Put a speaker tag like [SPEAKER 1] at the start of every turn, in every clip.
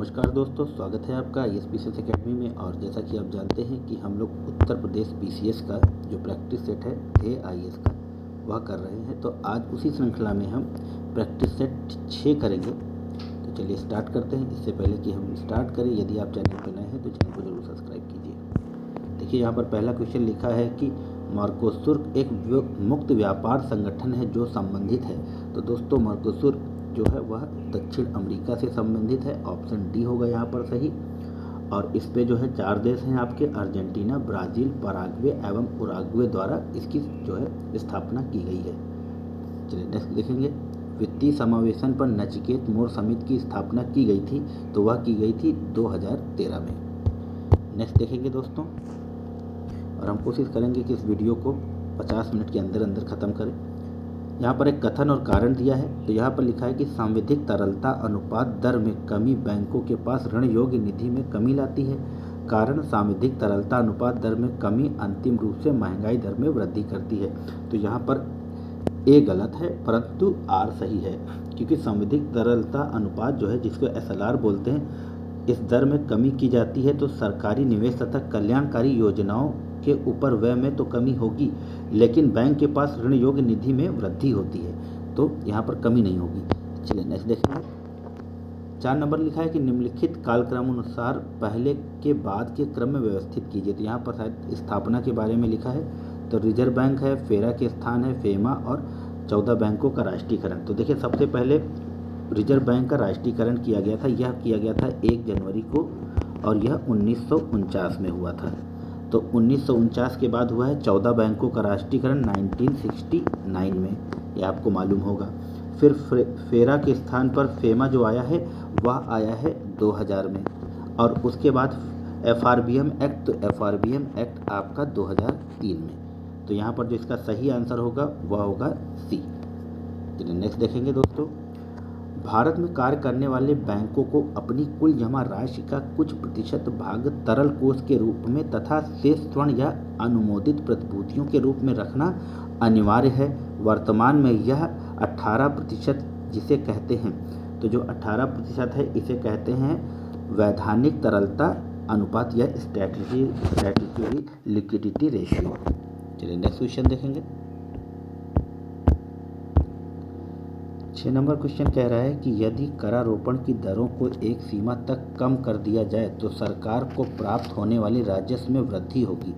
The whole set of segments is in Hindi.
[SPEAKER 1] नमस्कार दोस्तों, स्वागत है आपका ISPCS एकेडमी में। और जैसा कि आप जानते हैं कि हम लोग उत्तर प्रदेश PCS का जो प्रैक्टिस सेट है ध्येय IAS का वह कर रहे हैं। तो आज उसी श्रृंखला में हम प्रैक्टिस सेट 6 करेंगे। तो चलिए स्टार्ट करते हैं। इससे पहले कि हम स्टार्ट करें, यदि आप चैनल पर नए हैं तो चैनल को जरूर सब्सक्राइब कीजिए। देखिए यहाँ पर पहला क्वेश्चन लिखा है कि मर्कोसुर एक मुक्त व्यापार संगठन है जो संबंधित है। तो दोस्तों मर्कोसुर जो है वह दक्षिण अमेरिका से संबंधित है। ऑप्शन डी होगा यहाँ पर सही। और इस पे जो है 4 देश हैं आपके, अर्जेंटीना, ब्राज़ील, पराग्वे एवं उरुग्वे द्वारा इसकी जो है स्थापना की गई है। चलिए नेक्स्ट देखेंगे। वित्तीय समावेशन पर नचिकेत मोर समिति की स्थापना की गई थी, तो वह की गई थी 2013 में। नेक्स्ट देखेंगे दोस्तों, और हम कोशिश करेंगे कि इस वीडियो को 50 मिनट के अंदर अंदर ख़त्म करें। यहाँ पर एक कथन और कारण दिया है। तो यहाँ पर लिखा है कि सांविधिक तरलता अनुपात दर में कमी बैंकों के पास ऋण योग्य निधि में कमी लाती है। कारण सांविधिक तरलता अनुपात दर में कमी अंतिम रूप से महंगाई दर में वृद्धि करती है। तो यहाँ पर ए गलत है परंतु आर सही है, क्योंकि सांविधिक तरलता अनुपात जो है जिसको SLR बोलते हैं, इस दर में कमी की जाती है तो सरकारी निवेश तथा कल्याणकारी योजनाओं के ऊपर व्यय में तो कमी होगी, लेकिन बैंक के पास ऋण योग्य निधि में वृद्धि होती है, तो यहाँ पर कमी नहीं होगी। चलिए नेक्स्ट देखेंगे। 4 नंबर लिखा है कि निम्नलिखित कालक्रम अनुसार पहले के बाद के क्रम में व्यवस्थित कीजिए। तो यहाँ पर शायद स्थापना के बारे में लिखा है। तो रिजर्व बैंक है, फेरा के स्थान है FEMA और 14 बैंकों का राष्ट्रीयकरण। तो देखिए सबसे पहले रिजर्व बैंक का राष्ट्रीयकरण किया गया था। यह किया गया था 1 जनवरी को और यह 1949 में हुआ था। तो 1949 के बाद हुआ है 14 बैंकों का राष्ट्रीयकरण 1969 में, यह आपको मालूम होगा। फिर फेरा के स्थान पर FEMA जो आया है वह आया है 2000 में। और उसके बाद FRBM एक्ट, तो FRBM एक्ट आपका 2003 में। तो यहाँ पर जो इसका सही आंसर होगा वह होगा सी। चलिए नेक्स्ट देखेंगे दोस्तों। भारत में कार्य करने वाले बैंकों को अपनी कुल जमा राशि का कुछ प्रतिशत भाग तरल कोष के रूप में तथा शेष स्वर्ण या अनुमोदित प्रतिभूतियों के रूप में रखना अनिवार्य है। वर्तमान में यह 18% जिसे कहते हैं, तो जो 18% है इसे कहते हैं वैधानिक तरलता अनुपात या स्टैट्यूटरी लिक्विडिटी रेशियो। चलिए नेक्स्ट क्वेश्चन देखेंगे। 6 नंबर क्वेश्चन कह रहा है कि यदि करारोपण की दरों को एक सीमा तक कम कर दिया जाए तो सरकार को प्राप्त होने वाली राजस्व में वृद्धि होगी।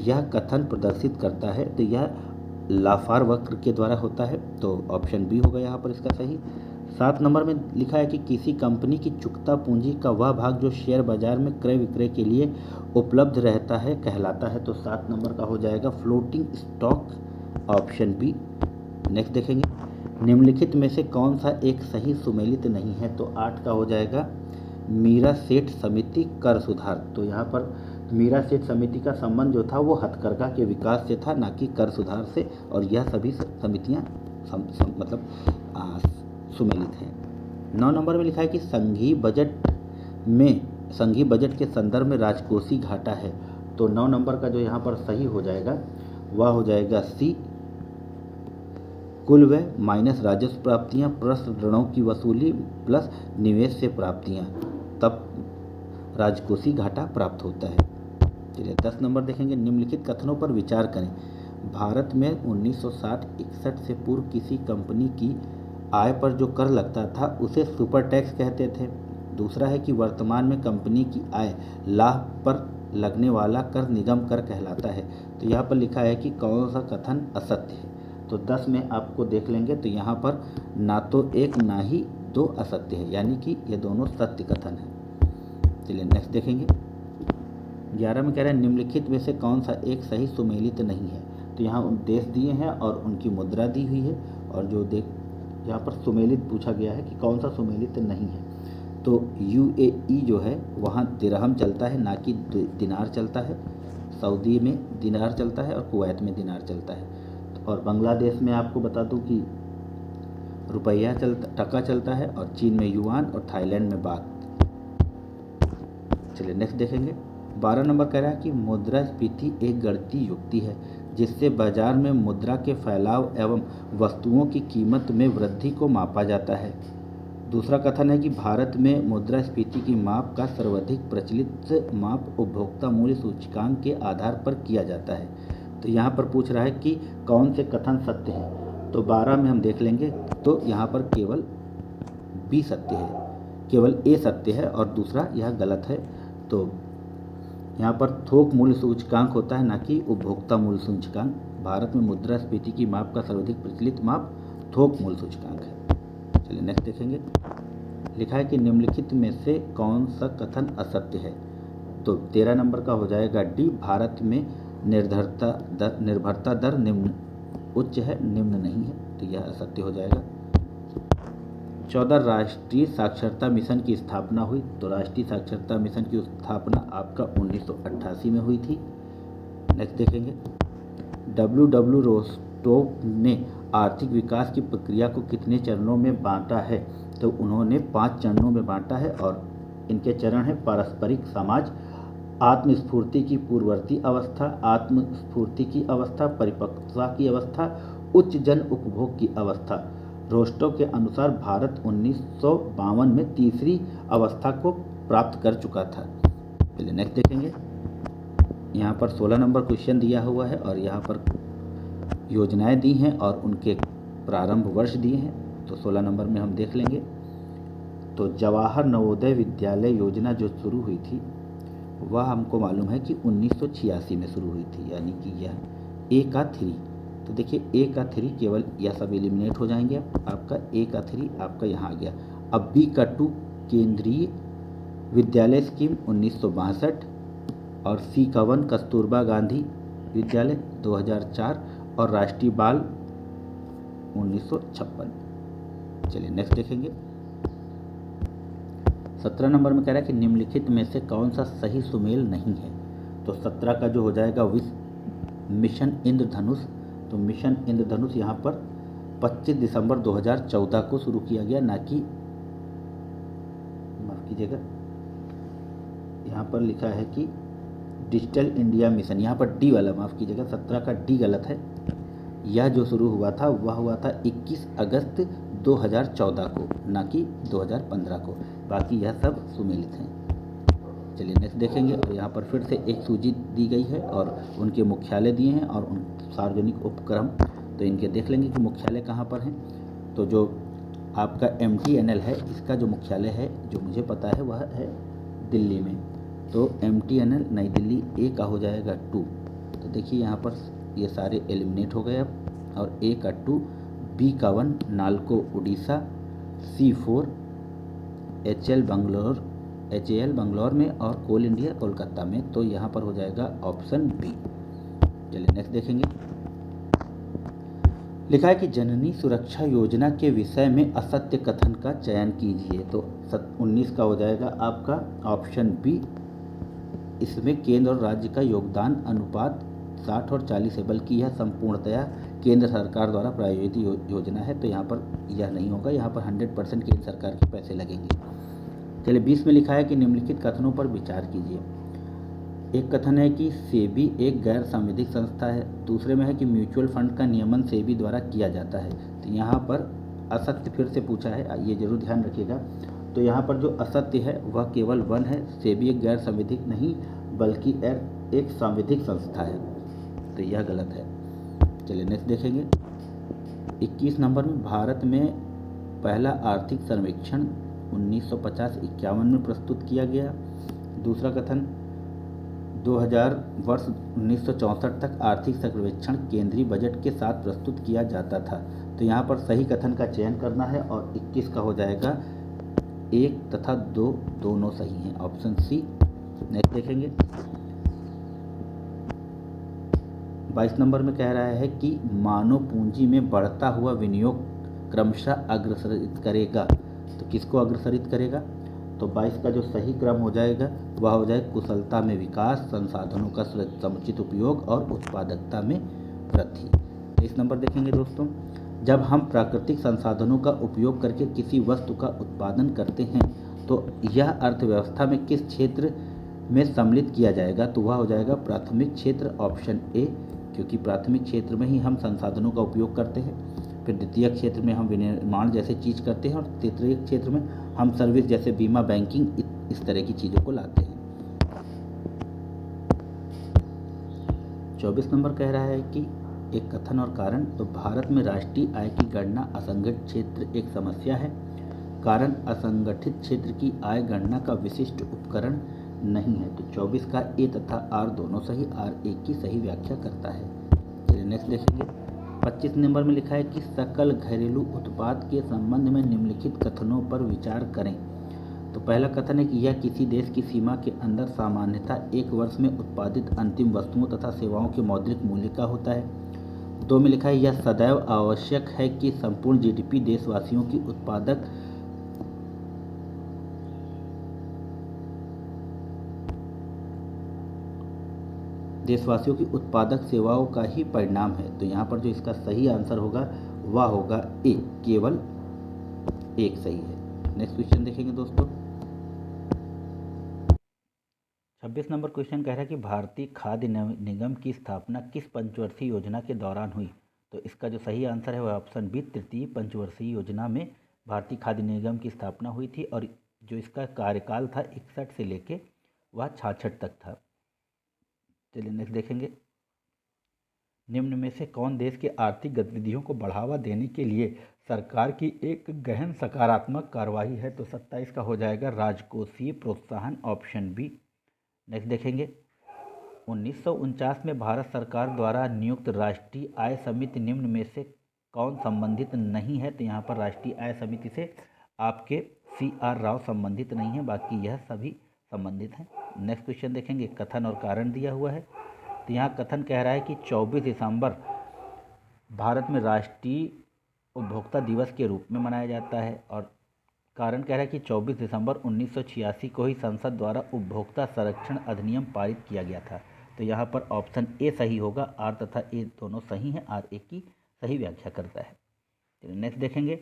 [SPEAKER 1] यह कथन प्रदर्शित करता है, तो यह लाफार वक्र के द्वारा होता है। तो ऑप्शन बी होगा यहाँ पर इसका सही। 7 नंबर में लिखा है कि किसी कंपनी की चुकता पूंजी का वह भाग जो शेयर बाजार में क्रय विक्रय के लिए उपलब्ध रहता है कहलाता है। तो 7 नंबर का हो जाएगा floating stock, option B. Next देखेंगे। निम्नलिखित में से कौन सा एक सही सुमेलित नहीं है। तो 8 का हो जाएगा मीरा सेठ समिति कर सुधार। तो यहाँ पर मीरा सेठ समिति का संबंध जो था वो हथकरघा के विकास से था, ना कि कर सुधार से। और यह सभी समितियाँ मतलब सुमेलित हैं। 9 नंबर में लिखा है कि संघीय बजट के संदर्भ में राजकोषीय घाटा है। तो 9 नंबर का जो यहाँ पर सही हो जाएगा वह हो जाएगा सी, कुल व्यय माइनस राजस्व प्राप्तियां प्लस ऋणों की वसूली प्लस निवेश से प्राप्तियां, तब राजकोषीय घाटा प्राप्त होता है। चलिए 10 नंबर देखेंगे। निम्नलिखित कथनों पर विचार करें। भारत में 1960-61 से पूर्व किसी कंपनी की आय पर जो कर लगता था उसे सुपर टैक्स कहते थे। दूसरा है कि वर्तमान में कंपनी की आय लाभ पर लगने वाला कर निगम कर कहलाता है। तो यहाँ पर लिखा है कि कौन सा कथन असत्य है। तो 10 में आपको देख लेंगे तो यहाँ पर ना तो एक ना ही 2 असत्य है, यानी कि ये दोनों सत्य कथन है। चलिए नेक्स्ट देखेंगे। 11 में कह रहे हैं निम्नलिखित में से कौन सा एक सही सुमेलित नहीं है। तो यहाँ देश दिए हैं और उनकी मुद्रा दी हुई है, और जो यहाँ पर सुमेलित पूछा गया है कि कौन सा सुमेलित नहीं है। तो UAE जो है वहाँ दिरहम चलता है, ना कि दिनार चलता है। सऊदी में दिनार चलता है और कुवैत में दिनार चलता है। और बांग्लादेश में आपको बता दूं कि रुपया टका चलता है, और चीन में युआन और थाईलैंड में बात। चलिए नेक्स्ट देखेंगे। 12 नंबर कह रहा है कि मुद्रास्फीति एक गणितीय युक्ति है जिससे बाजार में मुद्रा के फैलाव एवं वस्तुओं की कीमत में वृद्धि को मापा जाता है। दूसरा कथन है कि भारत में मुद्रास्फीति की माप का सर्वाधिक प्रचलित माप उपभोक्ता मूल्य सूचकांक के आधार पर किया जाता है। तो यहाँ पर पूछ रहा है कि कौन से कथन सत्य हैं। तो 12 में हम देख लेंगे तो यहाँ पर केवल बी सत्य है, केवल ए सत्य है और दूसरा यह गलत है। तो यहाँ पर थोक मूल्य सूचकांक होता है, ना कि उपभोक्ता मूल्य सूचकांक। भारत में मुद्रास्फीति की माप का सर्वाधिक प्रचलित माप थोक मूल्य सूचकांक है। चलिए नेक्स्ट देखेंगे। लिखा है कि निम्नलिखित में से कौन सा कथन असत्य है। तो 13 नंबर का हो जाएगा डी, भारत में निर्भरता दर निम्न उच्च है, निम्न नहीं है, तो यह असत्य हो जाएगा। 14 राष्ट्रीय साक्षरता मिशन की स्थापना हुई। तो राष्ट्रीय साक्षरता मिशन की स्थापना आपका 1988 में हुई थी। नेक्स्ट देखेंगे। डब्ल्यू रोस्टोव ने आर्थिक विकास की प्रक्रिया को कितने चरणों में बांटा है। तो उन्होंने 5 चरणों में बांटा है और इनके चरण हैं पारस्परिक समाज, आत्मस्फूर्ति की पूर्ववर्ती अवस्था, आत्मस्फूर्ति की अवस्था, परिपक्वता की अवस्था, उच्च जन उपभोग की अवस्था। रोस्टोव के अनुसार भारत 1952 में तीसरी अवस्था को प्राप्त कर चुका था। पहले नेक्स्ट देखेंगे। यहाँ पर 16 नंबर क्वेश्चन दिया हुआ है और यहाँ पर योजनाएं दी हैं और उनके प्रारंभ वर्ष दिए हैं। तो 16 नंबर में हम देख लेंगे। तो जवाहर नवोदय विद्यालय योजना जो शुरू हुई थी वह हमको मालूम है कि 1986 में शुरू हुई थी, यानी कि यह ए का 3। तो देखिए ए का 3 केवल यह सब एलिमिनेट हो जाएंगे। आपका ए का 3 आपका यहाँ आ गया। अब बी का 2 केंद्रीय विद्यालय स्कीम 1962 और सी का 1 कस्तूरबा गांधी विद्यालय 2004 और राष्ट्रीय बाल 1956। चलिए नेक्स्ट देखेंगे। 17 नंबर में कह रहा है कि निम्नलिखित में से कौन सा सही सुमेल नहीं है। तो 17 का जो हो जाएगा मिशन इंद्रधनुष। तो मिशन इंद्रधनुष यहाँ पर 25 दिसंबर 2014 को शुरू किया गया, ना कि माफ़ कीजिएगा यहाँ पर लिखा है कि डिजिटल इंडिया मिशन, यहाँ पर डी वाला माफ़ कीजिएगा 17 का डी गलत है। यह जो शुरू हुआ था वह हुआ था 21 अगस्त 2014 को, ना कि 2015 को। बाकी यह सब सुमेलित हैं। चलिए नेक्स्ट देखेंगे। और यहाँ पर फिर से एक सूची दी गई है और उनके मुख्यालय दिए हैं और उन सार्वजनिक उपक्रम। तो इनके देख लेंगे कि मुख्यालय कहाँ पर हैं। तो जो आपका MTNL है, इसका जो मुख्यालय है जो मुझे पता है वह है दिल्ली में। तो MTNL नई दिल्ली ए का हो जाएगा 2। तो देखिए यहाँ पर ये सारे एलिमिनेट हो गए अब। और ए का 2, बी का 1 नालको उड़ीसा, C4 HAL बंगलौर में और कोल इंडिया कोलकाता में। तो यहाँ पर हो जाएगा ऑप्शन बी। चलिए नेक्स्ट देखेंगे। लिखा है कि जननी सुरक्षा योजना के विषय में असत्य कथन का चयन कीजिए। तो 19 का हो जाएगा आपका ऑप्शन बी। इसमें केंद्र और राज्य का योगदान अनुपात 60 और 40 है, बल्कि यह संपूर्णतया केंद्र सरकार द्वारा प्रायोजित योजना है। तो यहाँ पर यह नहीं होगा, यहाँ पर 100% केंद्र सरकार के पैसे लगेंगे। चलिए 20 में लिखा है कि निम्नलिखित कथनों पर विचार कीजिए। एक कथन है कि सेबी एक गैर सांविधिक संस्था है। दूसरे में है कि म्यूचुअल फंड का नियमन सेबी द्वारा किया जाता है। तो यहाँ पर असत्य फिर से पूछा है, ये जरूर ध्यान रखिएगा। तो यहाँ पर जो असत्य है वह केवल 1 है। सेबी एक गैर सांविधिक नहीं बल्कि एक सांविधिक संस्था है, तो यह गलत है। चलिए नेक्स्ट देखेंगे। 21 नंबर में भारत में पहला आर्थिक सर्वेक्षण 1950-51 में प्रस्तुत किया गया। दूसरा कथन 2000 वर्ष 1964 तक आर्थिक सर्वेक्षण केंद्रीय बजट के साथ प्रस्तुत किया जाता था। तो यहाँ पर सही कथन का चयन करना है और 21 का हो जाएगा 1 तथा 2 दोनों सही हैं, ऑप्शन सी। नेक्स्ट देखेंगे। 22 नंबर में कह रहा है कि मानव पूंजी में बढ़ता हुआ विनियोग क्रमशः अग्रसरित करेगा। तो किसको अग्रसरित करेगा। तो 22 का जो सही क्रम हो जाएगा वह हो जाए कुशलता में विकास, संसाधनों का समुचित उपयोग और उत्पादकता में वृद्धि। 23 नंबर देखेंगे दोस्तों। जब हम प्राकृतिक संसाधनों का उपयोग करके किसी वस्तु का उत्पादन करते हैं तो यह अर्थव्यवस्था में किस क्षेत्र में सम्मिलित किया जाएगा। तो वह हो जाएगा प्राथमिक क्षेत्र, ऑप्शन ए, क्योंकि प्राथमिक क्षेत्र में ही हम संसाधनों का उपयोग करते हैं। फिर द्वितीय क्षेत्र में हम विनिर्माण जैसे चीज़ करते हैं और तृतीय क्षेत्र में हम सर्विस जैसे बीमा, बैंकिंग इस तरह की चीज़ों को लाते हैं। 24 नंबर कह रहा है कि एक कथन और कारण। तो भारत में राष्ट्रीय आय की गणना असंगठित क्षेत्र एक समस्या है। कारण, असंगठित क्षेत्र की आय गणना का विशिष्ट उपकरण नहीं है। तो 24 का ए तथा आर दोनों सही, आर एक की सही व्याख्या करता है। चलिए नेक्स्ट देखेंगे। 25 नंबर में लिखा है कि सकल घरेलू उत्पाद के संबंध में निम्नलिखित कथनों पर विचार करें। तो पहला कथन है कि यह किसी देश की सीमा के अंदर सामान्यतः एक वर्ष में उत्पादित अंतिम वस्तुओं तथा सेवाओं के मौद्रिक मूल्य का होता है। 2 में लिखा है यह सदैव आवश्यक है कि संपूर्ण जीडीपी देशवासियों की उत्पादक सेवाओं का ही परिणाम है। तो यहाँ पर जो इसका सही आंसर होगा वह होगा ए, केवल एक सही है। नेक्स्ट क्वेश्चन देखेंगे दोस्तों। 26 नंबर क्वेश्चन कह रहा है कि भारतीय खाद्य निगम की स्थापना किस पंचवर्षीय योजना के दौरान हुई। तो इसका जो सही आंसर है वह ऑप्शन बी, तृतीय पंचवर्षीय योजना में भारतीय खाद्य निगम की स्थापना हुई थी और जो इसका कार्यकाल था 61 से लेके वह 66 तक था। चलिए नेक्स्ट देखेंगे। निम्न में से कौन देश के आर्थिक गतिविधियों को बढ़ावा देने के लिए सरकार की एक गहन सकारात्मक कार्रवाई है। तो 27 का हो जाएगा राजकोषीय प्रोत्साहन, ऑप्शन बी। नेक्स्ट देखेंगे। 1949 में भारत सरकार द्वारा नियुक्त राष्ट्रीय आय समिति निम्न में से कौन संबंधित नहीं है। तो यहाँ पर राष्ट्रीय आय समिति से आपके CR राव संबंधित नहीं है, बाकी यह सभी संबंधित हैं। नेक्स्ट क्वेश्चन देखेंगे। कथन और कारण दिया हुआ है। तो यहाँ कथन कह रहा है कि 24 दिसंबर भारत में राष्ट्रीय उपभोक्ता दिवस के रूप में मनाया जाता है और कारण कह रहा है कि 24 दिसंबर 1986 को ही संसद द्वारा उपभोक्ता संरक्षण अधिनियम पारित किया गया था। तो यहाँ पर ऑप्शन ए सही होगा, आर तथा ए दोनों सही हैं, आर एक की सही व्याख्या करता है। चलिए नेक्स्ट देखेंगे।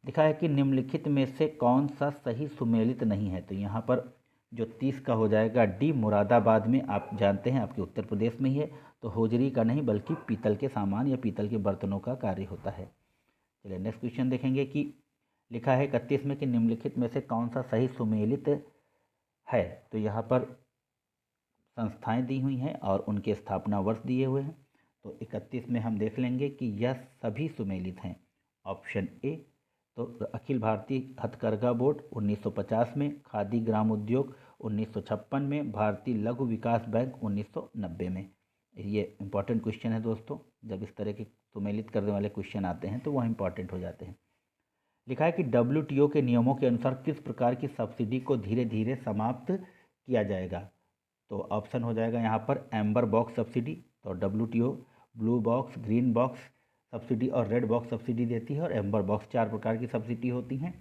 [SPEAKER 1] लिखा है कि निम्नलिखित में से कौन सा सही सुमेलित नहीं है। तो यहाँ पर जो 30 का हो जाएगा डी, मुरादाबाद में आप जानते हैं आपके उत्तर प्रदेश में ही है। तो होजरी का नहीं बल्कि पीतल के सामान या पीतल के बर्तनों का कार्य होता है। चलिए नेक्स्ट क्वेश्चन देखेंगे कि लिखा है 31 में कि निम्नलिखित में से कौन सा सही सुमेलित है। तो यहाँ पर संस्थाएं दी हुई हैं और उनके स्थापना वर्ष दिए हुए हैं। तो 31 में हम देख लेंगे कि यह सभी सुमेलित हैं, ऑप्शन ए। तो अखिल भारतीय हथकरघा बोर्ड 1950 में, खादी ग्राम उद्योग 1956 में, भारतीय लघु विकास बैंक 1990 में। ये इंपॉर्टेंट क्वेश्चन है दोस्तों, जब इस तरह के सुमेलित करने वाले क्वेश्चन आते हैं तो वह इंपॉर्टेंट हो जाते हैं। लिखा है कि WTO के नियमों के अनुसार किस प्रकार की सब्सिडी को धीरे धीरे समाप्त किया जाएगा। तो ऑप्शन हो जाएगा यहाँ पर एम्बर बॉक्स सब्सिडी। तो WTO blue box, green box subsidy और रेड बॉक्स सब्सिडी देती है और एम्बर बॉक्स 4 प्रकार की सब्सिडी होती हैं।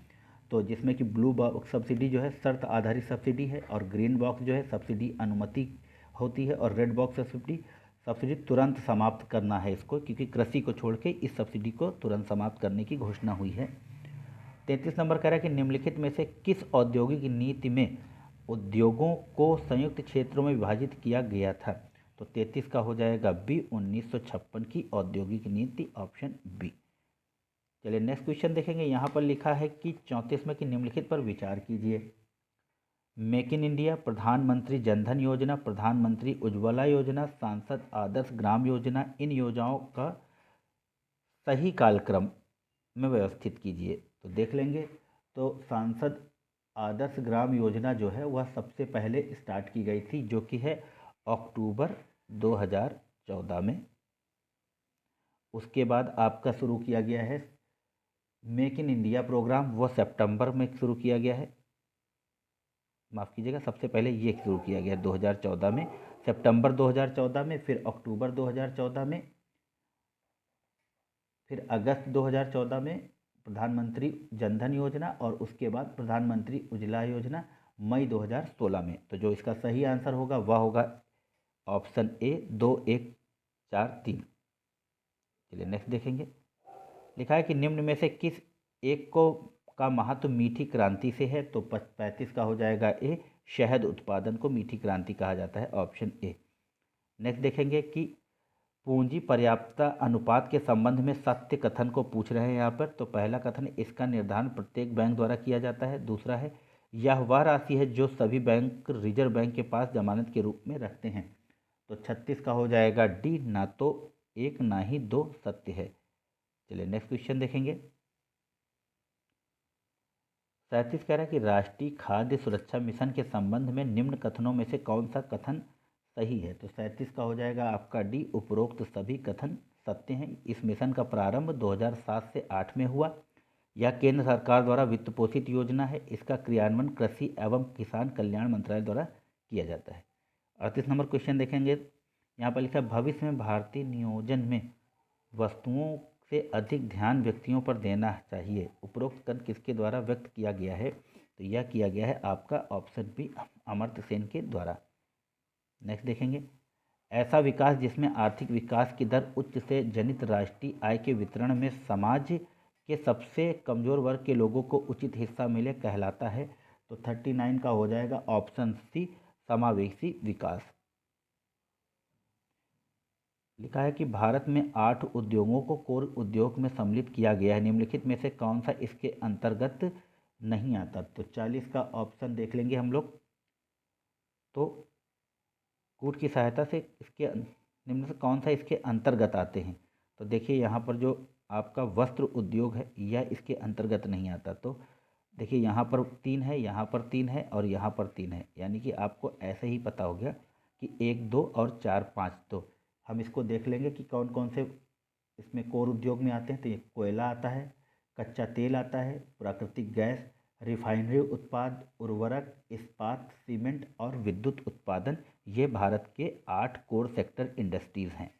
[SPEAKER 1] तो जिसमें कि ब्लू बॉक्स सब्सिडी जो है शर्त आधारित सब्सिडी है और ग्रीन बॉक्स जो है सब्सिडी अनुमति होती है और रेड बॉक्स सब्सिडी तुरंत समाप्त करना है इसको, क्योंकि कृषि को छोड़ के इस सब्सिडी को तुरंत समाप्त करने की घोषणा हुई है। 33 नंबर कह रहा है कि निम्नलिखित में से किस औद्योगिक नीति में उद्योगों को संयुक्त क्षेत्रों में विभाजित किया गया था। तो 33 का हो जाएगा बी, 1956 की औद्योगिक नीति, ऑप्शन बी। चलिए नेक्स्ट क्वेश्चन देखेंगे। यहाँ पर लिखा है कि 34 में कि निम्नलिखित पर विचार कीजिए। मेक इन इंडिया, प्रधानमंत्री जनधन योजना, प्रधानमंत्री उज्ज्वला योजना, सांसद आदर्श ग्राम योजना, इन योजनाओं का सही कालक्रम में व्यवस्थित कीजिए। तो देख लेंगे। तो सांसद आदर्श ग्राम योजना जो है वह सबसे पहले स्टार्ट की गई थी, जो कि है अक्टूबर 2014 में। उसके बाद आपका शुरू किया गया है मेक इन इंडिया प्रोग्राम, वह सितंबर में शुरू किया गया है। माफ़ कीजिएगा, सबसे पहले ये शुरू किया गया 2014 में, सितंबर 2014 में, फिर अक्टूबर 2014 में, फिर अगस्त 2014 में प्रधानमंत्री जनधन योजना और उसके बाद प्रधानमंत्री उज्ज्वला योजना मई 2016 में। तो जो इसका सही आंसर होगा वह होगा ऑप्शन ए, 2, 1, 4, 3। चलिए नेक्स्ट देखेंगे। लिखा है कि निम्न में से किस एक को का महत्व मीठी क्रांति से है। तो 35 का हो जाएगा ए, शहद उत्पादन को मीठी क्रांति कहा जाता है, ऑप्शन ए। नेक्स्ट देखेंगे कि पूंजी पर्याप्तता अनुपात के संबंध में सत्य कथन को पूछ रहे हैं यहाँ पर। तो पहला कथन, इसका निर्धारण प्रत्येक बैंक द्वारा किया जाता है। दूसरा है, यह वह राशि है जो सभी बैंक रिजर्व बैंक के पास जमानत के रूप में रखते हैं। तो 36 का हो जाएगा डी, ना तो एक ना ही दो सत्य है। चलिए नेक्स्ट क्वेश्चन देखेंगे। 37 कह रहा है कि राष्ट्रीय खाद्य सुरक्षा मिशन के संबंध में निम्न कथनों में से कौन सा कथन सही है। तो 37 का हो जाएगा आपका डी, उपरोक्त सभी कथन सत्य हैं। इस मिशन का प्रारंभ 2007 से 8 में हुआ। यह केंद्र सरकार द्वारा वित्त पोषित योजना है। इसका क्रियान्वयन कृषि एवं किसान कल्याण मंत्रालय द्वारा किया जाता है। 38 नंबर क्वेश्चन देखेंगे। यहाँ पर लिखा है, भविष्य में भारतीय नियोजन में वस्तुओं से अधिक ध्यान व्यक्तियों पर देना चाहिए। उपरोक्त कथन किसके द्वारा व्यक्त किया गया है। तो यह किया गया है आपका ऑप्शन बी, अमर्त्य सेन के द्वारा। नेक्स्ट देखेंगे। ऐसा विकास जिसमें आर्थिक विकास की दर उच्च से जनित राष्ट्रीय आय के वितरण में समाज के सबसे कमजोर वर्ग के लोगों को उचित हिस्सा मिले कहलाता है। तो 39 का हो जाएगा ऑप्शन सी, समावेशी विकास। लिखा है कि भारत में 8 उद्योगों को कोर उद्योग में सम्मिलित किया गया है। निम्नलिखित में से कौन सा इसके अंतर्गत नहीं आता। तो 40 का ऑप्शन देख लेंगे हम लोग। तो कूट की सहायता से इसके निम्न से कौन सा इसके अंतर्गत आते हैं। तो देखिए यहाँ पर जो आपका वस्त्र उद्योग है यह इसके अंतर्गत नहीं आता। तो देखिए यहाँ पर 3 है, यहाँ पर 3 है और यहाँ पर 3 है, यानी कि आपको ऐसे ही पता हो गया कि 1, 2 और 4, 5। तो हम इसको देख लेंगे कि कौन कौन से इसमें कोर उद्योग में आते हैं। तो ये कोयला आता है, कच्चा तेल आता है, प्राकृतिक गैस, रिफाइनरी उत्पाद, उर्वरक, इस्पात, सीमेंट और विद्युत उत्पादन, ये भारत के 8 कोर सेक्टर इंडस्ट्रीज हैं।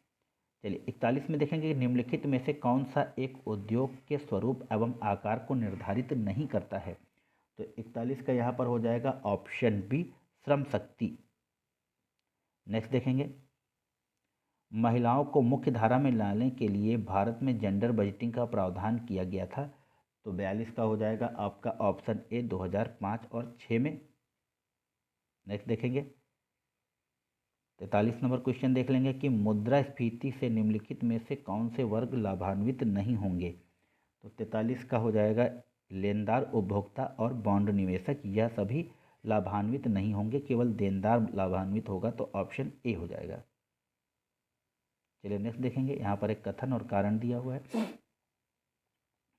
[SPEAKER 1] चलिए 41 में देखेंगे, निम्नलिखित में से कौन सा एक उद्योग के स्वरूप एवं आकार को निर्धारित नहीं करता है। तो 41 का यहाँ पर हो जाएगा option B, Shram Shakti. Next देखेंगे। महिलाओं को मुख्य धारा में लाने के लिए भारत में जेंडर बजटिंग का प्रावधान किया गया था। तो 42 का हो जाएगा आपका ऑप्शन ए, 2005 और 6 में। नेक्स्ट देखेंगे। 43 नंबर क्वेश्चन देख लेंगे कि मुद्रास्फीति से निम्नलिखित में से कौन से वर्ग लाभान्वित नहीं होंगे। तो 43 का हो जाएगा लेनदार, उपभोक्ता और बॉन्ड निवेशक, यह सभी लाभान्वित नहीं होंगे, केवल देनदार लाभान्वित होगा। तो ऑप्शन ए हो जाएगा। चलिए नेक्स्ट देखेंगे। यहाँ पर एक कथन और कारण दिया हुआ है।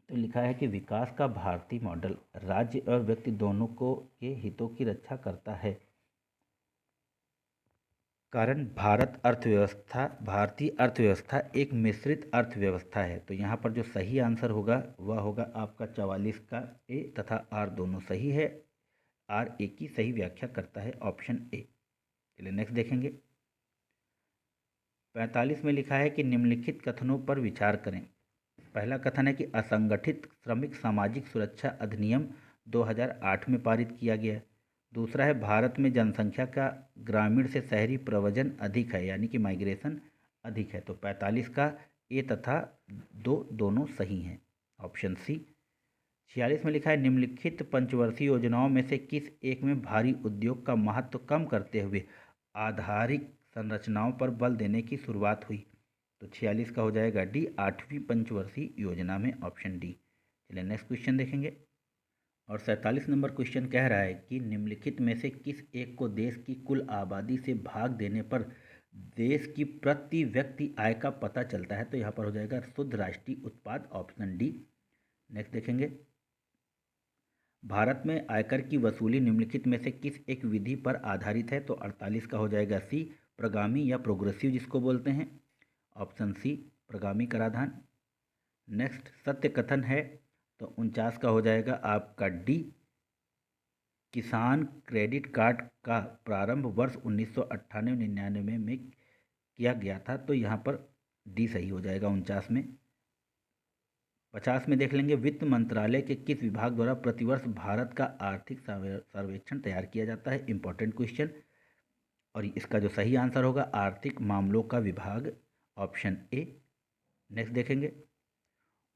[SPEAKER 1] तो लिखा है कि विकास का भारतीय मॉडल राज्य और व्यक्ति दोनों को के हितों की रक्षा करता है। कारण भारतीय अर्थव्यवस्था एक मिश्रित अर्थव्यवस्था है। तो यहाँ पर जो सही आंसर होगा वह होगा आपका 44 का ए, तथा आर दोनों सही है। आर ए की सही व्याख्या करता है ऑप्शन ए। चलिए नेक्स्ट देखेंगे। 45 में लिखा है कि निम्नलिखित कथनों पर विचार करें। पहला कथन है कि असंगठित श्रमिक सामाजिक सुरक्षा अधिनियम 2008 में पारित किया गया। दूसरा है, भारत में जनसंख्या का ग्रामीण से शहरी प्रव्रजन अधिक है, यानी कि माइग्रेशन अधिक है। तो 45 का ए तथा दो दोनों सही हैं, ऑप्शन सी। 46 में लिखा है, निम्नलिखित पंचवर्षीय योजनाओं में से किस एक में भारी उद्योग का महत्व कम करते हुए आधारिक संरचनाओं पर बल देने की शुरुआत हुई। तो 46 का हो जाएगा डी, 8वीं पंचवर्षीय योजना में, ऑप्शन डी। चलिए नेक्स्ट क्वेश्चन देखेंगे। और 47 नंबर क्वेश्चन कह रहा है कि निम्नलिखित में से किस एक को देश की कुल आबादी से भाग देने पर देश की प्रति व्यक्ति आय का पता चलता है। तो यहाँ पर हो जाएगा शुद्ध राष्ट्रीय उत्पाद, ऑप्शन डी। नेक्स्ट देखेंगे। भारत में आयकर की वसूली निम्नलिखित में से किस एक विधि पर आधारित है। तो 48 का हो जाएगा सी, प्रगामी या प्रोग्रेसिव जिसको बोलते हैं, ऑप्शन सी, प्रगामी कराधान। नेक्स्ट सत्य कथन है। तो 49 का हो जाएगा आपका डी, किसान क्रेडिट कार्ड का प्रारंभ वर्ष 1998-99 में किया गया था। तो यहाँ पर डी सही हो जाएगा 49 में। 50 में देख लेंगे, वित्त मंत्रालय के किस विभाग द्वारा प्रतिवर्ष भारत का आर्थिक सर्वेक्षण तैयार किया जाता है। इंपॉर्टेंट क्वेश्चन, और इसका जो सही आंसर होगा आर्थिक मामलों का विभाग, ऑप्शन ए। नेक्स्ट देखेंगे।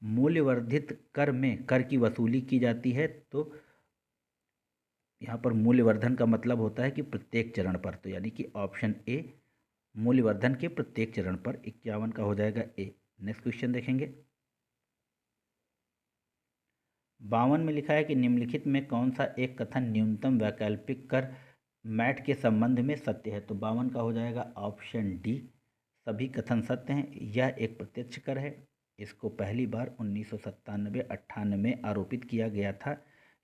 [SPEAKER 1] मूल्यवर्धित कर में कर की वसूली की जाती है। तो यहाँ पर मूल्यवर्धन का मतलब होता है कि प्रत्येक चरण पर, तो यानी कि ऑप्शन ए मूल्यवर्धन के प्रत्येक चरण पर। 51 का हो जाएगा ए। नेक्स्ट क्वेश्चन देखेंगे। 52 में लिखा है कि निम्नलिखित में कौन सा एक कथन न्यूनतम वैकल्पिक कर मैट के संबंध में सत्य है। तो 52 का हो जाएगा ऑप्शन डी, सभी कथन सत्य हैं। यह एक प्रत्यक्ष कर है। इसको पहली बार 1997-98 में आरोपित किया गया था।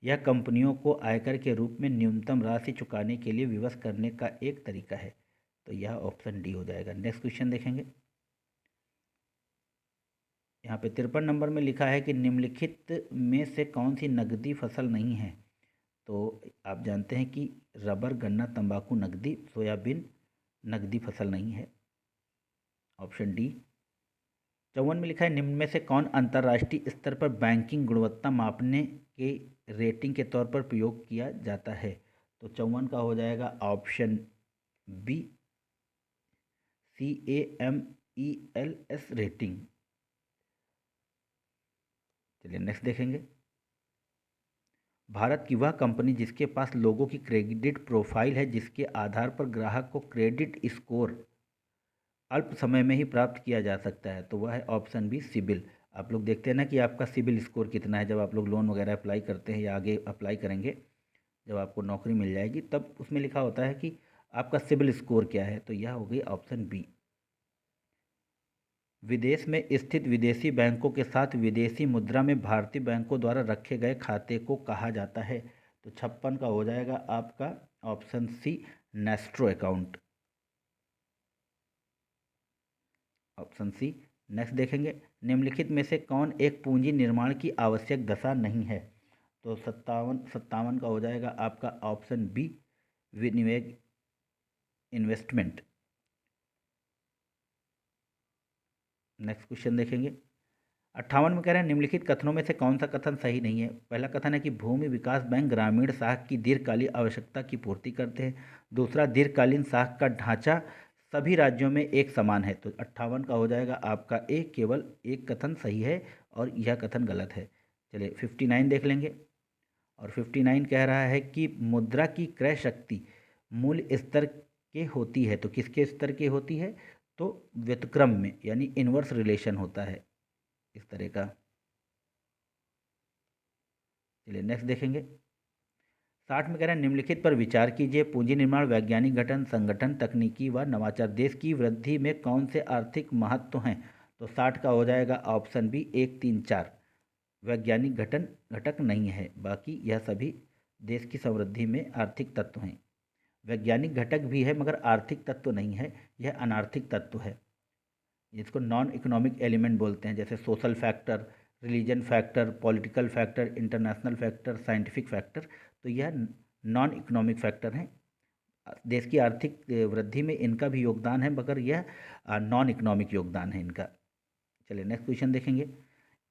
[SPEAKER 1] यह कंपनियों को आयकर के रूप में न्यूनतम राशि चुकाने के लिए विवश करने का एक तरीका है। तो यह ऑप्शन डी हो जाएगा। नेक्स्ट क्वेश्चन देखेंगे। यहाँ पे 53 नंबर में लिखा है कि निम्नलिखित में से कौन सी नकदी फसल नहीं है। तो आप जानते हैं कि रबर, गन्ना, तंबाकू नकदी, सोयाबीन नकदी फसल नहीं है। Option D. 54 में लिखा है निम्न में से कौन अंतर्राष्ट्रीय स्तर पर बैंकिंग गुणवत्ता मापने के रेटिंग के तौर पर प्रयोग किया जाता है। तो 54 का हो जाएगा ऑप्शन बी, CAMELS रेटिंग। चलिए नेक्स्ट देखेंगे। भारत की वह कंपनी जिसके पास लोगों की क्रेडिट प्रोफाइल है जिसके आधार पर ग्राहक को क्रेडिट स्कोर अल्प समय में ही प्राप्त किया जा सकता है। तो वह है ऑप्शन बी, सिबिल। आप लोग देखते हैं ना कि आपका सिबिल स्कोर कितना है। जब आप लोग लोन वगैरह अप्लाई करते हैं या आगे अप्लाई करेंगे, जब आपको नौकरी मिल जाएगी, तब उसमें लिखा होता है कि आपका सिबिल स्कोर क्या है। तो यह हो गई ऑप्शन बी। विदेश में स्थित विदेशी बैंकों के साथ विदेशी मुद्रा में भारतीय बैंकों द्वारा रखे गए खाते को कहा जाता है। तो 56 का हो जाएगा आपका option C, nostro account. Option C. Next देखेंगे। निम्नलिखित में से कौन एक पूंजी निर्माण की आवश्यक दशा नहीं है। तो 57 का हो जाएगा आपका ऑप्शन बी, विनिवेश, इन्वेस्टमेंट। नेक्स्ट क्वेश्चन देखेंगे। 58 में कह रहे हैं निम्नलिखित कथनों में से कौन सा कथन सही नहीं है। पहला कथन है कि भूमि विकास बैंक ग्रामीण साख की दीर्घकालीन आवश्यकता की पूर्ति करते हैं। दूसरा, दीर्घकालीन साख का ढांचा सभी राज्यों में एक समान है। तो 58 का हो जाएगा आपका ए, केवल एक कथन सही है और यह कथन गलत है। चलिए 59 देख लेंगे। और 59 कह रहा है कि मुद्रा की क्रय शक्ति मूल्य स्तर के होती है। तो किसके स्तर की होती है। तो व्युत्क्रम में, यानी इन्वर्स रिलेशन होता है इस तरह का। चलिए नेक्स्ट देखेंगे। 60 में कह रहे हैं निम्नलिखित पर विचार कीजिए। पूंजी निर्माण, वैज्ञानिक गठन, संगठन, तकनीकी व नवाचार देश की वृद्धि में कौन से आर्थिक महत्व हैं। तो 60 का हो जाएगा ऑप्शन बी, 1, 3, 4। वैज्ञानिक गठन घटक नहीं है, बाकी यह सभी देश की समृद्धि में आर्थिक तत्व हैं। वैज्ञानिक घटक भी है मगर आर्थिक तत्व नहीं है, यह अनार्थिक तत्व है। जिसको नॉन इकोनॉमिक एलिमेंट बोलते हैं, जैसे social factor, religion factor, political factor, international factor, scientific factor. तो यह नॉन इकोनॉमिक फैक्टर हैं। देश की आर्थिक वृद्धि में इनका भी योगदान है मगर यह नॉन इकोनॉमिक योगदान है इनका। चलिए नेक्स्ट क्वेश्चन देखेंगे।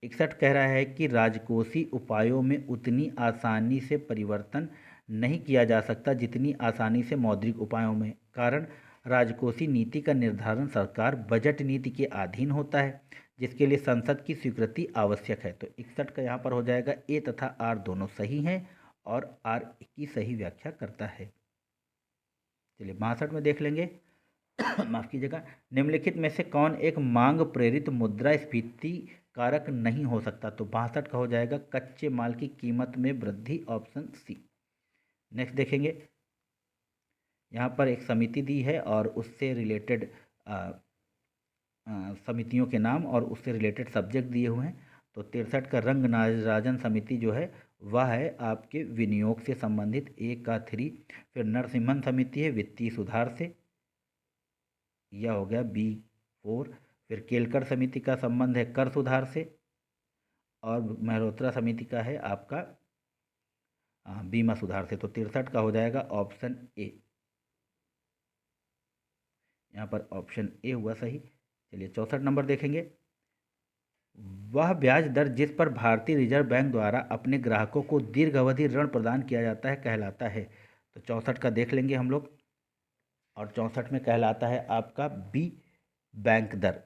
[SPEAKER 1] 61 कह रहा है कि राजकोषीय उपायों में उतनी आसानी से परिवर्तन नहीं किया जा सकता जितनी आसानी से मौद्रिक उपायों में। कारण, राजकोषीय नीति का निर्धारण सरकार बजट नीति के अधीन होता है जिसके लिए संसद की स्वीकृति आवश्यक है। तो 61 का यहाँ पर हो जाएगा ए तथा आर दोनों सही हैं और आर की सही व्याख्या करता है। चलिए 62 में देख लेंगे। माफ कीजिएगा। निम्नलिखित में से कौन एक मांग प्रेरित मुद्रास्फीति कारक नहीं हो सकता। तो 62 का हो जाएगा कच्चे माल की कीमत में वृद्धि, ऑप्शन सी। नेक्स्ट देखेंगे। यहाँ पर एक समिति दी है और उससे रिलेटेड समितियों के नाम और उससे रिलेटेड सब्जेक्ट दिए हुए हैं। तो 63 का रंगराजन समिति जो है वह है आपके विनियोग से संबंधित, ए का 3। फिर नरसिम्हन समिति है वित्तीय सुधार से, यह हो गया B4। फिर केलकर समिति का संबंध है कर सुधार से और मल्होत्रा समिति का है आपका बीमा सुधार से। तो 63 का हो जाएगा ऑप्शन ए। यहाँ पर ऑप्शन ए हुआ सही। चलिए 64 नंबर देखेंगे। वह ब्याज दर जिस पर भारतीय रिजर्व बैंक द्वारा अपने ग्राहकों को दीर्घ अवधि ऋण प्रदान किया जाता है कहलाता है। तो 64 का देख लेंगे हम लोग। और 64 में कहलाता है आपका बी, बैंक दर।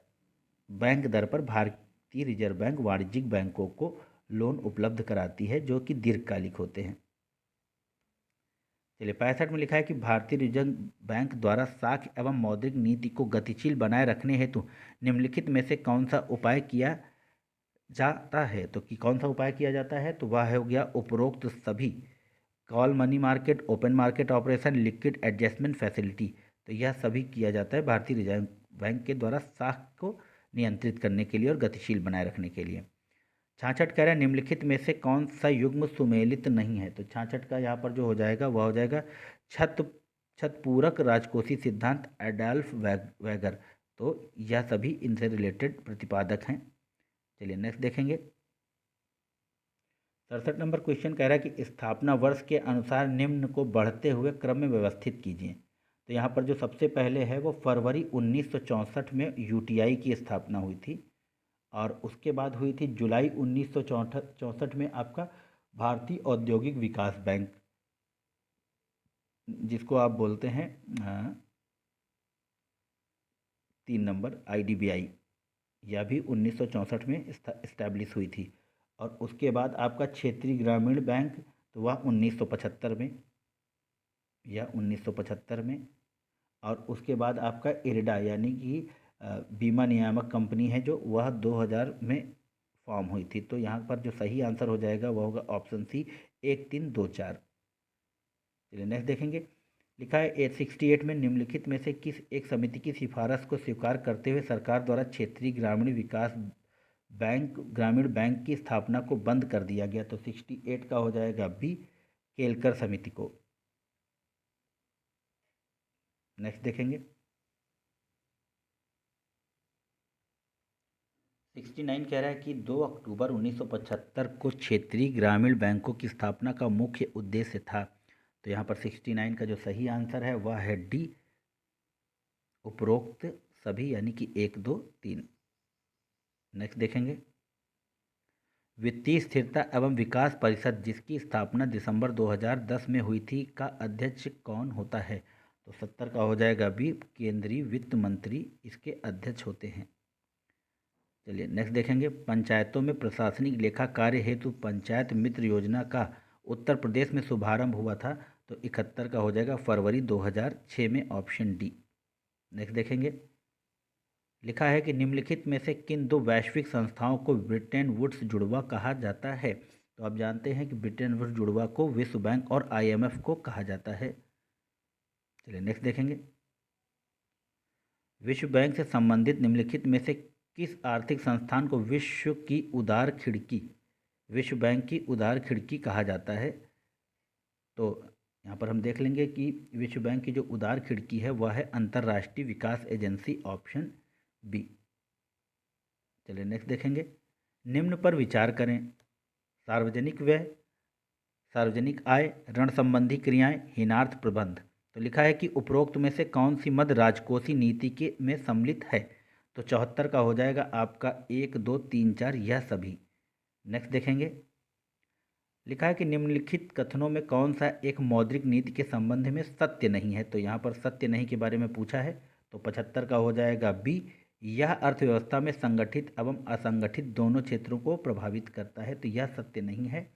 [SPEAKER 1] बैंक दर पर भारतीय रिजर्व बैंक वाणिज्यिक बैंकों को लोन उपलब्ध कराती है जो कि दीर्घकालिक होते हैं। चलिए 65 में लिखा है कि भारतीय रिजर्व बैंक द्वारा साख एवं मौद्रिक नीति को गतिशील बनाए रखने हेतु निम्नलिखित में से कौन सा उपाय किया जाता है। तो कि कौन सा उपाय किया जाता है, तो वह हो गया उपरोक्त सभी call money market, open market operation, liquid adjustment facility. तो यह सभी किया जाता है भारतीय रिजर्व बैंक के द्वारा साख को नियंत्रित करने के लिए और गतिशील बनाए रखने के लिए। 66 कह रहा है निम्नलिखित में से कौन सा युग्म सुमेलित नहीं है। तो 66 का यहाँ पर जो हो जाएगा वह हो जाएगा छत छतपूरक राजकोषीय सिद्धांत एडॉल्फ वैगर। तो यह सभी इनसे रिलेटेड प्रतिपादक हैं। चलिए नेक्स्ट देखेंगे। 67 नंबर क्वेश्चन कह रहा है कि स्थापना वर्ष के अनुसार निम्न को बढ़ते हुए क्रम में व्यवस्थित कीजिए। तो यहाँ पर जो सबसे पहले है वो फरवरी 1964 में यूटीआई की स्थापना हुई थी और उसके बाद हुई थी जुलाई 1964 में आपका भारतीय औद्योगिक विकास बैंक, जिसको आप बोलते हैं 3 नंबर आईडीबीआई। यह भी 1964 में इस्टेब्लिश हुई थी। और उसके बाद आपका क्षेत्रीय ग्रामीण बैंक, तो वह 1975 में, या 1975 में। और उसके बाद आपका इरडा यानी कि बीमा नियामक कंपनी है जो, वह 2000 में फॉर्म हुई थी। तो यहाँ पर जो सही आंसर हो जाएगा वह होगा ऑप्शन सी 1324। चलिए नेक्स्ट देखेंगे। लिखा है 868 में निम्नलिखित में से किस एक समिति की सिफारिश को स्वीकार करते हुए सरकार द्वारा क्षेत्रीय ग्रामीण विकास बैंक, ग्रामीण बैंक की स्थापना को बंद कर दिया गया। तो 68 का हो जाएगा बी, केलकर समिति को। नेक्स्ट देखेंगे। 69 कह रहा है कि 2 अक्टूबर 1975 को क्षेत्रीय ग्रामीण बैंकों की स्थापना का मुख्य उद्देश्य था। तो यहाँ पर 69 का जो सही आंसर है वह है डी, उपरोक्त सभी, यानी कि 1, 2, 3। नेक्स्ट देखेंगे। वित्तीय स्थिरता एवं विकास परिषद, जिसकी स्थापना दिसंबर 2010 में हुई थी, का अध्यक्ष कौन होता है। तो 70 का हो जाएगा बी, केंद्रीय वित्त मंत्री इसके अध्यक्ष होते हैं। चलिए नेक्स्ट देखेंगे। पंचायतों में प्रशासनिक लेखा कार्य हेतु पंचायत मित्र योजना का उत्तर प्रदेश में शुभारंभ हुआ था। तो 71 का हो जाएगा फरवरी 2006 में, ऑप्शन डी। नेक्स्ट देखेंगे। लिखा है कि निम्नलिखित में से किन 2 वैश्विक संस्थाओं को ब्रिटेन वुड्स जुड़वा कहा जाता है। तो आप जानते हैं कि ब्रिटेन वुड्स जुड़वा को विश्व बैंक और आईएमएफ को कहा जाता है। चलिए नेक्स्ट देखेंगे। विश्व बैंक से संबंधित निम्नलिखित में से किस आर्थिक संस्थान को विश्व की उदार खिड़की, विश्व बैंक की उदार खिड़की कहा जाता है। तो यहाँ पर हम देख लेंगे कि विश्व बैंक की जो उदार खिड़की है वह है अंतर्राष्ट्रीय विकास एजेंसी, ऑप्शन बी। चलिए नेक्स्ट देखेंगे। निम्न पर विचार करें। सार्वजनिक व्यय, सार्वजनिक आय, ऋण संबंधी क्रियाएं, हीनार्थ प्रबंध। तो लिखा है कि उपरोक्त में से कौन सी मध्य राजकोषीय नीति के में सम्मिलित है। तो 74 का हो जाएगा आपका 1, 2, 3, 4 यह सभी। नेक्स्ट देखेंगे। लिखा है कि निम्नलिखित कथनों में कौन सा एक मौद्रिक नीति के संबंध में सत्य नहीं है। तो यहाँ पर सत्य नहीं के बारे में पूछा है। तो 75 का हो जाएगा बी, यह अर्थव्यवस्था में संगठित एवं असंगठित दोनों क्षेत्रों को प्रभावित करता है। तो यह सत्य नहीं है।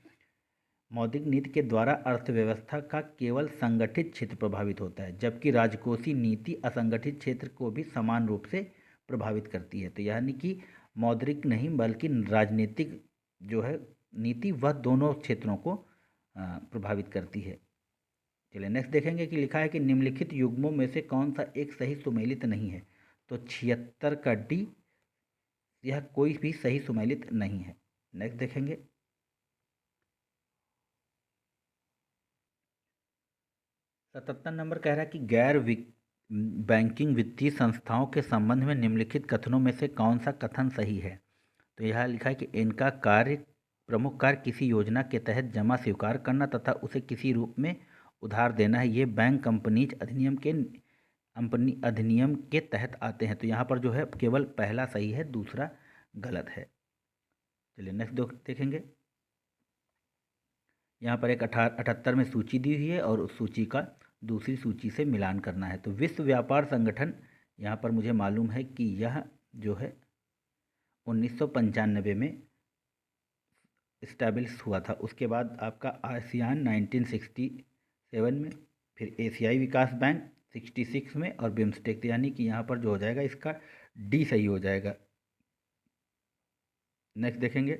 [SPEAKER 1] मौद्रिक नीति के द्वारा अर्थव्यवस्था का केवल संगठित क्षेत्र प्रभावित होता है, जबकि राजकोषीय नीति असंगठित क्षेत्र को भी समान रूप से प्रभावित करती है। तो यानी कि मौद्रिक नहीं बल्कि राजनीतिक जो है नीति वह दोनों क्षेत्रों को प्रभावित करती है। चलिए नेक्स्ट देखेंगे कि लिखा है कि निम्नलिखित युग्मों में से कौन सा एक सही सुमेलित नहीं है। तो 76 का डी, यह कोई भी सही सुमेलित नहीं है। नेक्स्ट देखेंगे। 77 नंबर कह रहा है कि गैर बैंकिंग वित्तीय संस्थाओं के संबंध में निम्नलिखित कथनों में से कौन सा कथन सही है। तो यह लिखा है कि इनका प्रमुख कार्य किसी योजना के तहत जमा स्वीकार करना तथा उसे किसी रूप में उधार देना है। ये बैंक कंपनीज अधिनियम के तहत आते हैं। तो यहाँ पर जो है केवल पहला सही है, दूसरा गलत है। चलिए नेक्स्ट देखेंगे। यहाँ पर एक 78 में सूची दी हुई है और उस सूची का दूसरी सूची से मिलान करना है। तो विश्व व्यापार संगठन, यहाँ पर मुझे मालूम है कि यह जो है 1995 में इस्टेब्लिश हुआ था। उसके बाद आपका आसियान 1967 में, फिर एशियाई विकास बैंक 66 में, और बिम्स्टेक, यानी कि यहाँ पर जो हो जाएगा इसका डी सही हो जाएगा। नेक्स्ट देखेंगे,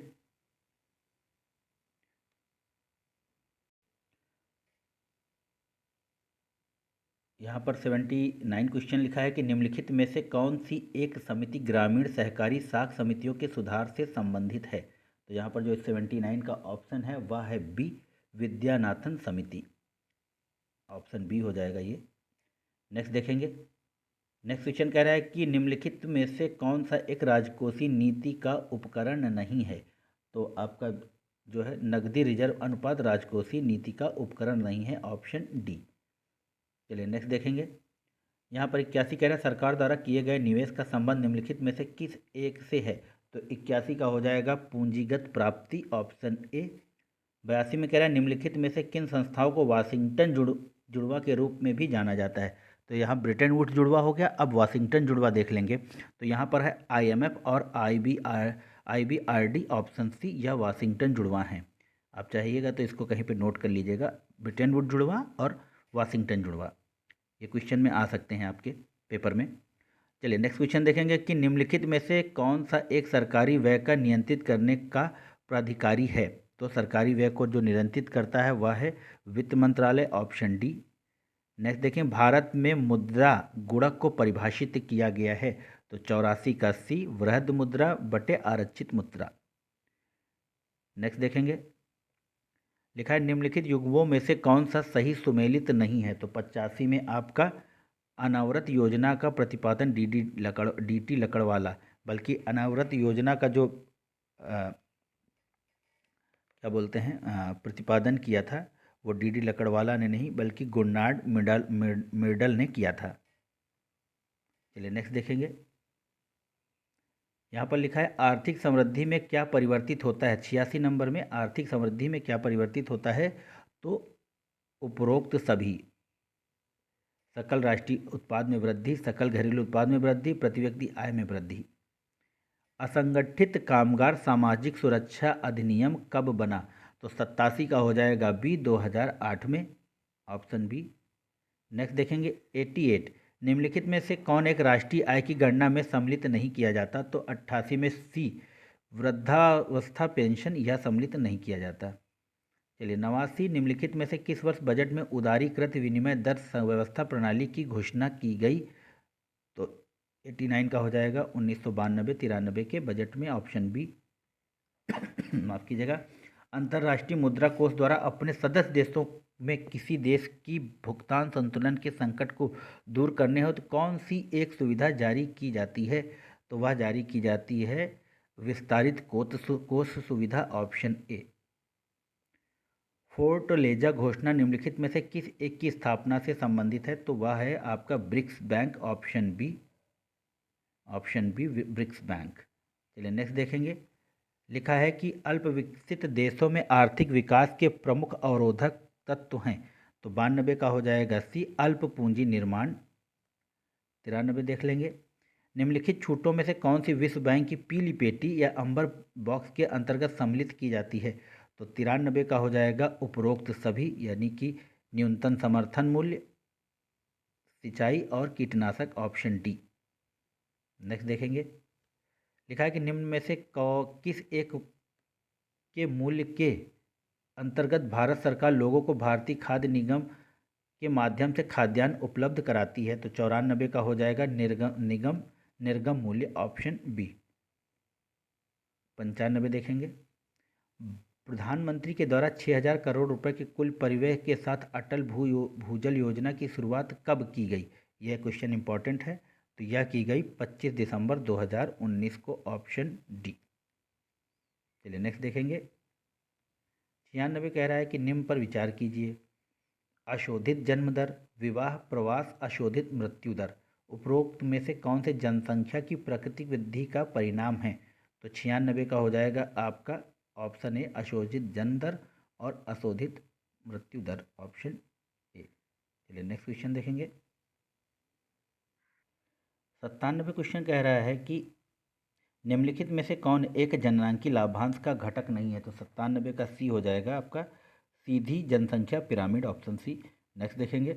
[SPEAKER 1] यहाँ पर 79 क्वेश्चन लिखा है कि निम्नलिखित में से कौन सी एक समिति ग्रामीण सहकारी साख समितियों के सुधार से संबंधित है। तो यहाँ पर जो 79 का ऑप्शन है वह है बी, विद्यानाथन समिति। ऑप्शन बी हो जाएगा ये। नेक्स्ट देखेंगे, नेक्स्ट क्वेश्चन कह रहा है कि निम्नलिखित में से कौन सा एक राजकोषीय नीति का उपकरण नहीं है। तो आपका जो है नकदी रिजर्व अनुपात राजकोषीय नीति का उपकरण नहीं है, ऑप्शन डी। चलिए नेक्स्ट देखेंगे, यहाँ पर 81 कह रहा है सरकार द्वारा किए गए निवेश का संबंध निम्नलिखित में से किस एक से है। तो 81 का हो जाएगा पूंजीगत प्राप्ति, ऑप्शन ए। 82 में कह रहा है निम्नलिखित में से किन संस्थाओं को वाशिंगटन जुड़वा के रूप में भी जाना जाता है। तो यहाँ ब्रिटेन वुड्स जुड़वा हो गया, अब वाशिंगटन जुड़वा देख लेंगे। तो यहाँ पर है IMF और IBRD, ऑप्शन सी, यह वाशिंगटन जुड़वा हैं। आप चाहिएगा तो इसको कहीं पे नोट कर लीजिएगा, ब्रिटेन वुड जुड़वा और वाशिंगटन जुड़वा, ये क्वेश्चन में आ सकते हैं आपके पेपर में। चलिए नेक्स्ट क्वेश्चन देखेंगे कि निम्नलिखित में से कौन सा एक सरकारी व्यय का नियंत्रित करने का प्राधिकारी है। तो सरकारी व्यय को जो नियंत्रित करता है वह है वित्त मंत्रालय, ऑप्शन डी। नेक्स्ट देखें, भारत में मुद्रा गुणक को परिभाषित किया गया है। तो 84 का सी, वृहद मुद्रा बटे आरक्षित मुद्रा। नेक्स्ट देखेंगे, लिखा है निम्नलिखित युग्मों में से कौन सा सही सुमेलित नहीं है। तो 85 में आपका अनावृत योजना का प्रतिपादन DT लकड़वाला, बल्कि अनावृत योजना का जो क्या बोलते हैं प्रतिपादन किया था वो DD लकड़वाला ने नहीं बल्कि गुरनार्ड मिर्डल ने किया था। चलिए नेक्स्ट देखेंगे, यहाँ पर लिखा है आर्थिक समृद्धि में क्या परिवर्तित होता है। 86 नंबर में आर्थिक समृद्धि में क्या परिवर्तित होता है। तो उपरोक्त सभी, सकल राष्ट्रीय उत्पाद में वृद्धि, सकल घरेलू उत्पाद में वृद्धि, प्रति व्यक्ति आय में वृद्धि। असंगठित कामगार सामाजिक सुरक्षा अधिनियम कब बना। तो 87 का हो जाएगा बी, 2008 में, ऑप्शन बी। नेक्स्ट देखेंगे 88, निम्नलिखित में से कौन एक राष्ट्रीय आय की गणना में सम्मिलित नहीं किया जाता। तो 88 में सी, वृद्धावस्था पेंशन, यह सम्मिलित नहीं किया जाता। चलिए 89, निम्नलिखित में से किस वर्ष बजट में उदारीकृत विनिमय दर व्यवस्था प्रणाली की घोषणा की गई। तो 89 का हो जाएगा 1992-93 के बजट में, ऑप्शन बी। माफ कीजिएगा, अंतर्राष्ट्रीय मुद्रा कोष द्वारा अपने सदस्य देशों में किसी देश की भुगतान संतुलन के संकट को दूर करने हो तो कौन सी एक सुविधा जारी की जाती है। तो वह जारी की जाती है विस्तारित कोष सुविधा, ऑप्शन ए। फोर्टलेजा घोषणा निम्नलिखित में से किस एक की स्थापना से संबंधित है। तो वह है आपका BRICS bank, option B. Option B BRICS bank. चलिए नेक्स्ट देखेंगे, लिखा है कि अल्प विकसित देशों में आर्थिक विकास के प्रमुख अवरोधक तत्व हैं। तो 92 का हो जाएगा सी, अल्प पूंजी निर्माण। 93 देख लेंगे, निम्नलिखित छूटों में से कौन सी विश्व बैंक की पीली पेटी या अंबर बॉक्स के अंतर्गत सम्मिलित की जाती है। तो 93 का हो जाएगा उपरोक्त सभी, यानी कि न्यूनतम समर्थन मूल्य, सिंचाई और कीटनाशक, ऑप्शन डी। नेक्स्ट देखेंगे, लिखा है कि निम्न में से किस एक के मूल्य के अंतर्गत भारत सरकार लोगों को भारतीय खाद्य निगम के माध्यम से खाद्यान्न उपलब्ध कराती है। तो 94 का हो जाएगा निर्गम मूल्य, ऑप्शन बी। 95 देखेंगे, प्रधानमंत्री के द्वारा 6000 करोड़ रुपए के कुल परिव्यय के साथ अटल भूजल योजना की शुरुआत कब की गई। यह क्वेश्चन इंपॉर्टेंट है। तो यह की गई 25 दिसंबर 2019 को, ऑप्शन डी। चलिए नेक्स्ट देखेंगे, 96 कह रहा है कि निम्न पर विचार कीजिए। अशोधित जन्म दर, विवाह, प्रवास, अशोधित मृत्यु दर, उपरोक्त में से कौन से जनसंख्या की प्राकृतिक वृद्धि का परिणाम है। तो 96 का हो जाएगा आपका ऑप्शन ए, अशोधित जन्म दर और अशोधित मृत्यु दर, ऑप्शन ए। चलिए नेक्स्ट क्वेश्चन देखेंगे, 97 क्वेश्चन कह रहा है कि निम्नलिखित में से कौन एक जननांकी लाभांश का घटक नहीं है। तो 97 का सी हो जाएगा आपका सीधी जनसंख्या पिरामिड, ऑप्शन सी। नेक्स्ट देखेंगे,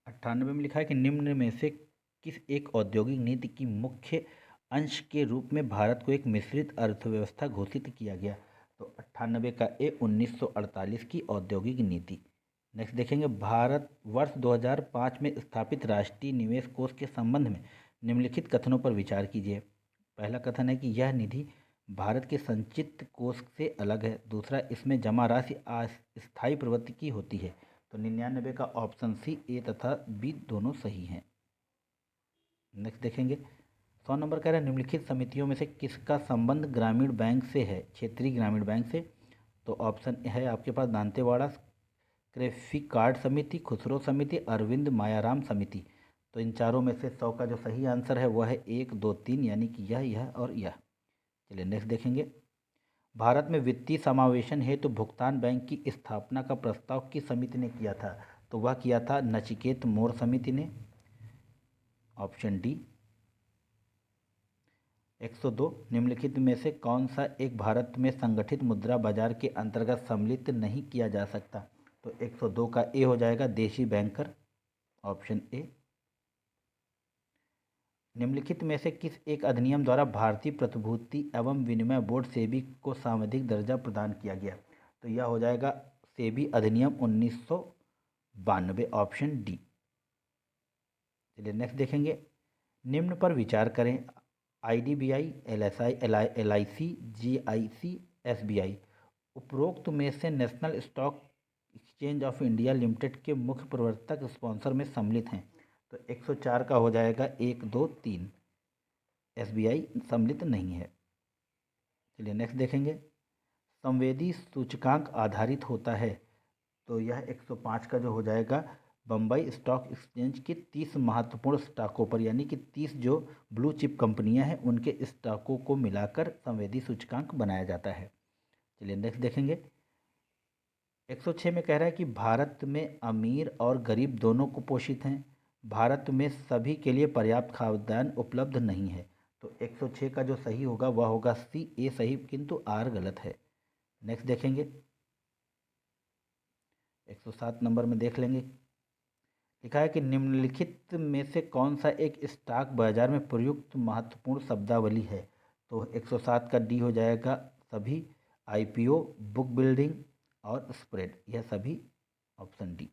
[SPEAKER 1] 98 में लिखा है कि निम्न में से किस एक औद्योगिक नीति की मुख्य अंश के रूप में भारत को एक मिश्रित अर्थव्यवस्था घोषित किया गया। तो 98 का ए 1948 की औद्योगिक नीति। नेक्स्ट देखेंगे, भारत वर्ष 2005 में स्थापित राष्ट्रीय निवेश कोष के संबंध में निम्नलिखित कथनों पर विचार कीजिए। पहला कथन है कि यह निधि भारत के संचित कोष से अलग है। दूसरा, इसमें जमा राशि अस्थायी प्रवृत्ति की होती है। तो 99 का ऑप्शन सी, ए तथा बी दोनों सही हैं। नेक्स्ट देखेंगे, 100 नंबर कह रहा है निम्नलिखित समितियों में से किसका संबंध ग्रामीण बैंक से है, क्षेत्रीय ग्रामीण बैंक से। तो ऑप्शन है आपके पास दांतेवाड़ा कृषि कार्ड समिति, खुसरो समिति, अरविंद मायाराम समिति। तो इन चारों में से 100 का जो सही आंसर है वह है 1, 2, 3, यानी कि यह और यह। चलिए नेक्स्ट देखेंगे, भारत में वित्तीय समावेशन हेतु भुगतान बैंक की स्थापना का प्रस्ताव किस समिति ने किया था। तो वह किया था नचिकेत मोर समिति ने, ऑप्शन डी। 102, निम्नलिखित में से कौन सा एक भारत में संगठित मुद्रा बाजार के अंतर्गत सम्मिलित नहीं किया जा सकता। तो 102 का ए हो जाएगा देशी बैंकर, ऑप्शन ए। निम्नलिखित में से किस एक अधिनियम द्वारा भारतीय प्रतिभूति एवं विनिमय बोर्ड सेबी को सांविधिक दर्जा प्रदान किया गया। तो यह हो जाएगा सेबी अधिनियम 1992, ऑप्शन डी। चलिए नेक्स्ट देखेंगे, निम्न पर विचार करें। IDBI, LSI, LIC, GIC, SBI उपरोक्त में से national stock exchange of India limited के मुख्य प्रवर्तक स्पॉन्सर में सम्मिलित हैं। तो 104 का हो जाएगा 1, 2, 3। SBI सम्मिलित नहीं है। चलिए नेक्स्ट देखेंगे, संवेदी सूचकांक आधारित होता है। तो यह 105 का जो हो जाएगा बम्बई स्टॉक एक्सचेंज के 30 महत्वपूर्ण स्टॉकों पर, यानी कि 30 जो ब्लू चिप कंपनियां हैं उनके स्टॉकों को मिलाकर संवेदी सूचकांक बनाया जाता है। चलिए नेक्स्ट देखेंगे, 106 में कह रहा है कि भारत में अमीर और गरीब दोनों कुपोषित हैं। भारत में सभी के लिए पर्याप्त खाद्यान्न उपलब्ध नहीं है। तो 106 का जो सही होगा वह होगा सी, ए सही किंतु आर गलत है। नेक्स्ट देखेंगे, 107 नंबर में देख लेंगे, लिखा है कि निम्नलिखित में से कौन सा एक स्टॉक बाजार में प्रयुक्त महत्वपूर्ण शब्दावली है। तो 107 का डी हो जाएगा सभी, IPO, बुक बिल्डिंग और स्प्रेड, यह सभी, ऑप्शन डी।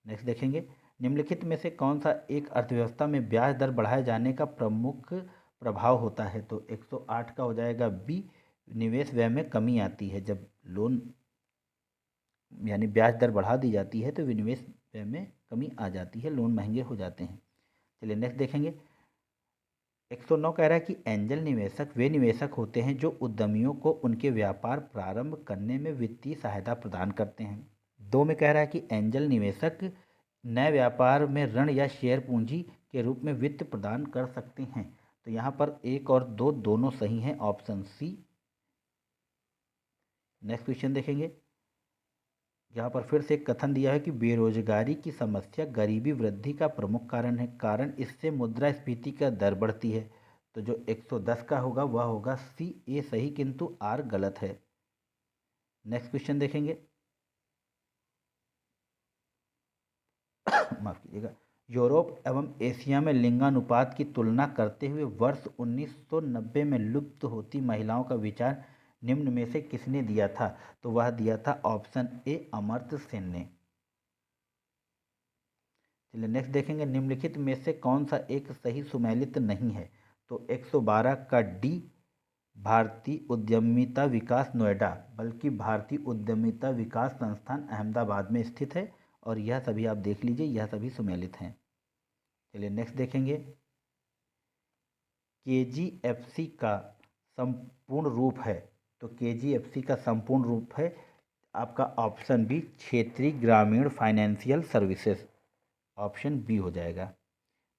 [SPEAKER 1] नेक्स्ट देखेंगे, निम्नलिखित में से कौन सा एक अर्थव्यवस्था में ब्याज दर बढ़ाए जाने का प्रमुख प्रभाव होता है। तो 108 का हो जाएगा बी, निवेश व्यय में कमी आती है। जब लोन यानी ब्याज दर बढ़ा दी जाती है तो विनिवेश व्यय में कमी आ जाती है, लोन महंगे हो जाते हैं। चलिए नेक्स्ट देखेंगे, 109 कह रहा है कि एंजल निवेशक वे निवेशक होते हैं जो उद्यमियों को उनके व्यापार प्रारंभ करने में वित्तीय सहायता प्रदान करते हैं। 2 में कह रहा है कि एंजल निवेशक नए व्यापार में ऋण या शेयर पूंजी के रूप में वित्त प्रदान कर सकते हैं। तो यहाँ पर 1 और 2 दोनों सही हैं, ऑप्शन सी। नेक्स्ट क्वेश्चन देखेंगे, यहाँ पर फिर से एक कथन दिया है कि बेरोजगारी की समस्या गरीबी वृद्धि का प्रमुख कारण है, कारण इससे मुद्रास्फीति का दर बढ़ती है। तो जो 110 का होगा वह होगा सी, ए सही किंतु आर गलत है। नेक्स्ट क्वेश्चन देखेंगे, माफ कीजिएगा, यूरोप एवं एशिया में लिंगानुपात की तुलना करते हुए वर्ष 1990 में लुप्त होती महिलाओं का विचार निम्न में से किसने दिया था। तो वह दिया था ऑप्शन ए, अमर्त्य सेन ने। चलिए नेक्स्ट देखेंगे, निम्नलिखित में से कौन सा एक सही सुमेलित नहीं है। तो 112 का डी, भारतीय उद्यमिता विकास नोएडा, बल्कि भारतीय उद्यमिता विकास संस्थान अहमदाबाद में स्थित है। और यह सभी आप देख लीजिए, यह सभी सुमेलित हैं। चलिए नेक्स्ट देखेंगे, KGFC का संपूर्ण रूप है। तो KGFC का संपूर्ण रूप है आपका ऑप्शन बी, क्षेत्रीय ग्रामीण फाइनेंशियल सर्विसेज, ऑप्शन बी हो जाएगा।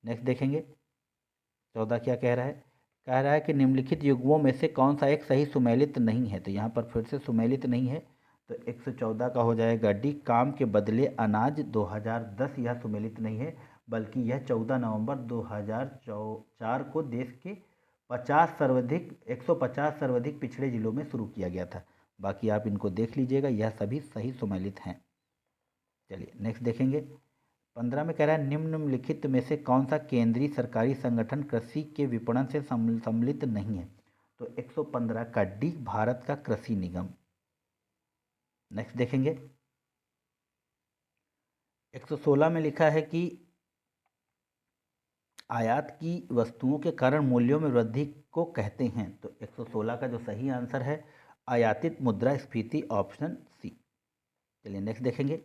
[SPEAKER 1] नेक्स्ट देखेंगे, 14 क्या कह रहा है कि निम्नलिखित युग्मों में से कौन सा एक सही सुमेलित नहीं है। तो यहाँ पर फिर से सुमेलित नहीं है। तो 114 का हो जाएगा डी, काम के बदले अनाज 2010, यह सुमेलित नहीं है, बल्कि यह 14 नवंबर 2004 को देश के 150 सर्वाधिक पिछड़े जिलों में शुरू किया गया था। बाकी आप इनको देख लीजिएगा, यह सभी सही सुमेलित हैं। चलिए नेक्स्ट देखेंगे, 15 में कह रहा है निम्नलिखित में से कौन सा केंद्रीय सरकारी संगठन कृषि के विपणन से सम्मिलित नहीं है? तो 115 का डी, भारत का कृषि निगम। नेक्स्ट देखेंगे, 116 में लिखा है कि आयात की वस्तुओं के कारण मूल्यों में वृद्धि को कहते हैं। तो 116 का जो सही आंसर है आयातित मुद्रास्फीति, ऑप्शन सी। चलिए नेक्स्ट देखेंगे,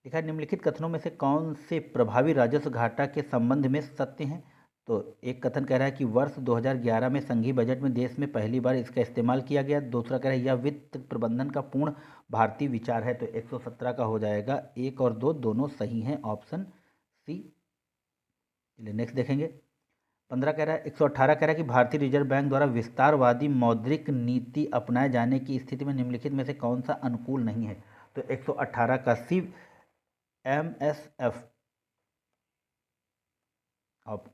[SPEAKER 1] लिखा है निम्नलिखित कथनों में से कौन से प्रभावी राजस्व घाटा के संबंध में सत्य हैं? तो एक कथन कह रहा है कि वर्ष 2011 में संघीय बजट में देश में पहली बार इसका इस्तेमाल किया गया। दूसरा कह रहा है यह वित्त प्रबंधन का पूर्ण भारतीय विचार है। तो 117 का हो जाएगा 1 और 2 दोनों सही हैं, ऑप्शन सी। चलिए नेक्स्ट देखेंगे, 15 कह रहा है 118 कह रहा है कि भारतीय रिजर्व बैंक द्वारा विस्तारवादी मौद्रिक नीति अपनाए जाने की स्थिति में निम्नलिखित में से कौन सा अनुकूल नहीं है? तो 118 का सी, MSF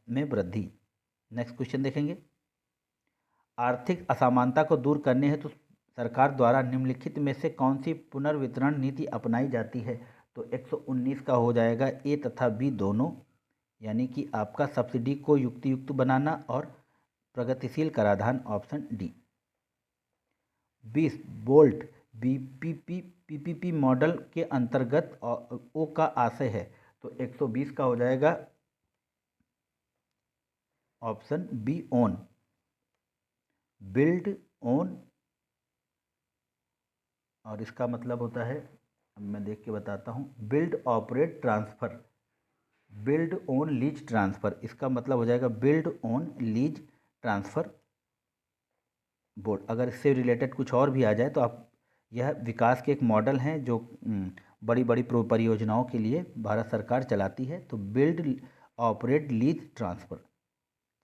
[SPEAKER 1] में वृद्धि। नेक्स्ट क्वेश्चन देखेंगे, आर्थिक असमानता को दूर करने हेतु सरकार द्वारा निम्नलिखित में से कौन सी पुनर्वितरण नीति अपनाई जाती है? तो 119 का हो जाएगा ए तथा बी दोनों, यानी कि आपका सब्सिडी को युक्तियुक्त बनाना और प्रगतिशील कराधान, option D. 20 bolt PPP model के अंतर्गत ओ का आशय है। तो 120 का हो जाएगा option B, own, build own, और इसका मतलब होता है, अब मैं देख के बताता हूँ, build operate transfer, build own lease transfer, इसका मतलब हो जाएगा build own lease transfer board. अगर इससे रिलेटेड कुछ और भी आ जाए तो आप, यह विकास के एक मॉडल हैं जो बड़ी बड़ी परियोजनाओं के लिए भारत सरकार चलाती है। तो बिल्ड ऑपरेट लीज ट्रांसफ़र।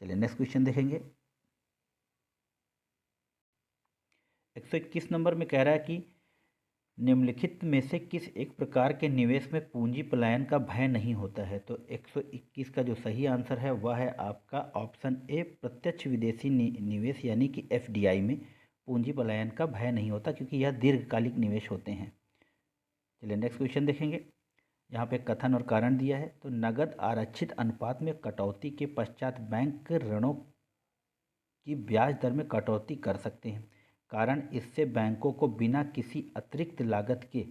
[SPEAKER 1] चलिए नेक्स्ट क्वेश्चन देखेंगे, 121 नंबर में कह रहा है कि निम्नलिखित में से किस एक प्रकार के निवेश में पूंजी पलायन का भय नहीं होता है? तो 121 का जो सही आंसर है वह है आपका ऑप्शन ए, प्रत्यक्ष विदेशी निवेश यानी कि FDI में पूंजी पलायन का भय नहीं होता, क्योंकि यह दीर्घकालिक निवेश होते हैं। चलिए नेक्स्ट क्वेश्चन देखेंगे, यहाँ पे कथन और कारण दिया है। तो नगद आरक्षित अनुपात में कटौती के पश्चात बैंक ऋणों की ब्याज दर में कटौती कर सकते हैं, कारण इससे बैंकों को बिना किसी अतिरिक्त लागत के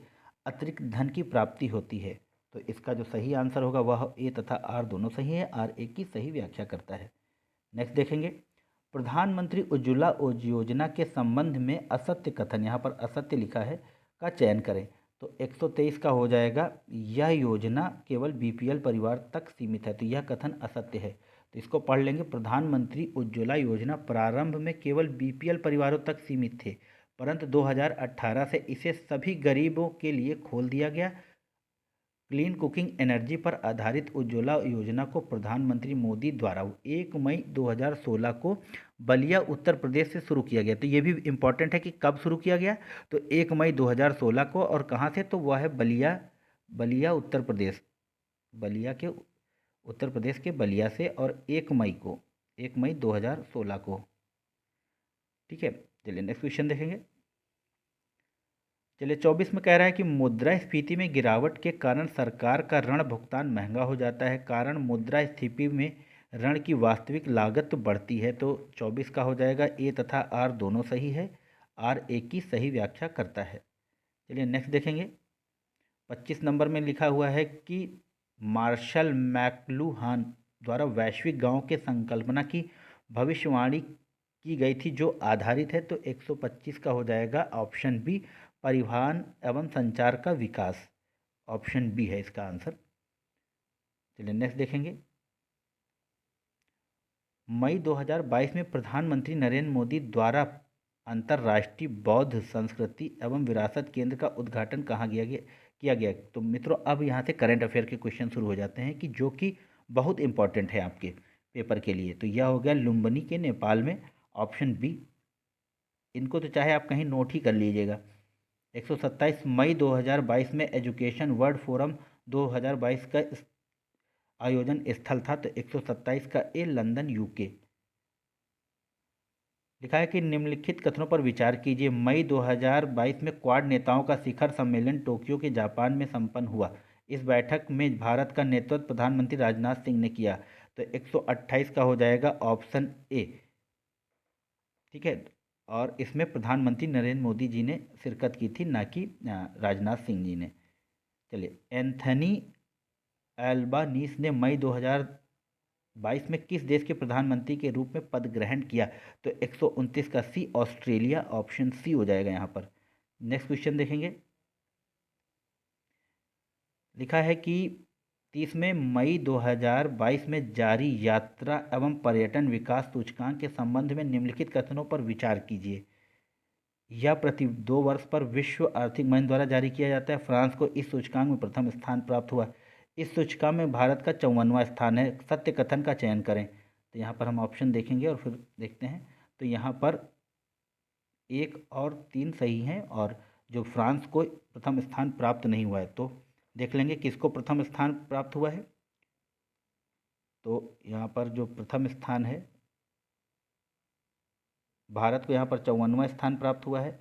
[SPEAKER 1] अतिरिक्त धन की प्राप्ति होती है। तो इसका जो सही आंसर होगा वह ए तथा आर दोनों सही है, आर ए की सही व्याख्या करता है। नेक्स्ट देखेंगे, प्रधानमंत्री उज्ज्वला योजना के संबंध में असत्य कथन, यहाँ पर असत्य लिखा है, का चयन करें। तो 123 का हो जाएगा यह योजना केवल BPL परिवार तक सीमित है। तो यह कथन असत्य है, तो इसको पढ़ लेंगे, प्रधानमंत्री उज्ज्वला योजना प्रारंभ में केवल BPL परिवारों तक सीमित थे, परंतु 2018 से इसे सभी गरीबों के लिए खोल दिया गया। क्लीन कुकिंग एनर्जी पर आधारित उज्ज्वला योजना को प्रधानमंत्री मोदी द्वारा 1 मई 2016 को बलिया उत्तर प्रदेश से शुरू किया गया। तो ये भी इम्पॉर्टेंट है कि कब शुरू किया गया, तो 1 मई 2016 को, और कहाँ से, तो वह है बलिया उत्तर प्रदेश, बलिया के उत्तर प्रदेश के बलिया से, और 1 मई 2016 को। ठीक है, चलिए नेक्स्ट क्वेश्चन देखेंगे। चलिए 24 में कह रहा है कि मुद्रास्फीति में गिरावट के कारण सरकार का ऋण भुगतान महंगा हो जाता है, कारण मुद्रास्फीति में ऋण की वास्तविक लागत बढ़ती है। तो 24 का हो जाएगा ए तथा आर दोनों सही है, आर ए की सही व्याख्या करता है। चलिए नेक्स्ट देखेंगे, 25 नंबर में लिखा हुआ है कि मार्शल मैकलुहान द्वारा वैश्विक गांव के संकल्पना की भविष्यवाणी की गई थी जो आधारित है। तो 125 का हो जाएगा ऑप्शन बी, परिवहन एवं संचार का विकास, ऑप्शन बी है इसका आंसर। चलिए नेक्स्ट देखेंगे, मई 2022 में प्रधानमंत्री नरेंद्र मोदी द्वारा अंतर्राष्ट्रीय बौद्ध संस्कृति एवं विरासत केंद्र का उद्घाटन कहाँ किया गया। तो मित्रों अब यहाँ से करंट अफेयर के क्वेश्चन शुरू हो जाते हैं कि जो कि बहुत इंपॉर्टेंट है आपके पेपर के लिए। तो यह हो गया लुम्बिनी के नेपाल में, ऑप्शन बी। इनको तो चाहे आप कहीं नोट ही कर लीजिएगा। 127 मई 2022 में एजुकेशन वर्ल्ड फोरम 2022 का आयोजन स्थल था। तो 127 का ए, लंदन UK। लिखा है कि निम्नलिखित कथनों पर विचार कीजिए, मई 2022 में क्वाड नेताओं का शिखर सम्मेलन टोक्यो के जापान में संपन्न हुआ। इस बैठक में भारत का नेतृत्व प्रधानमंत्री राजनाथ सिंह ने किया। तो 128 का हो जाएगा ऑप्शन ए। ठीक है, और इसमें प्रधानमंत्री नरेंद्र मोदी जी ने शिरकत की थी, ना कि राजनाथ सिंह जी ने। चलिए, एंथनी एल्बानीस ने मई 2022 में किस देश के प्रधानमंत्री के रूप में पद ग्रहण किया? तो 129 का सी, ऑस्ट्रेलिया, ऑप्शन सी हो जाएगा यहाँ पर। नेक्स्ट क्वेश्चन देखेंगे। लिखा है कि 30 मई 2022 में जारी यात्रा एवं पर्यटन विकास सूचकांक के संबंध में निम्नलिखित कथनों पर विचार कीजिए। यह प्रति 2 वर्ष पर विश्व आर्थिक मंच द्वारा जारी किया जाता है। फ्रांस को इस सूचकांक में प्रथम स्थान प्राप्त हुआ। इस सूचकांक में भारत का 54वां स्थान है। सत्य कथन का चयन करें। तो यहाँ पर हम ऑप्शन देखेंगे और फिर देखते हैं। तो यहाँ पर 1 और 3 सही हैं, और जो फ्रांस को प्रथम स्थान प्राप्त नहीं हुआ है, तो देख लेंगे किसको प्रथम स्थान प्राप्त हुआ है। तो यहाँ पर जो प्रथम स्थान है, भारत को यहाँ पर 54वां स्थान प्राप्त हुआ है।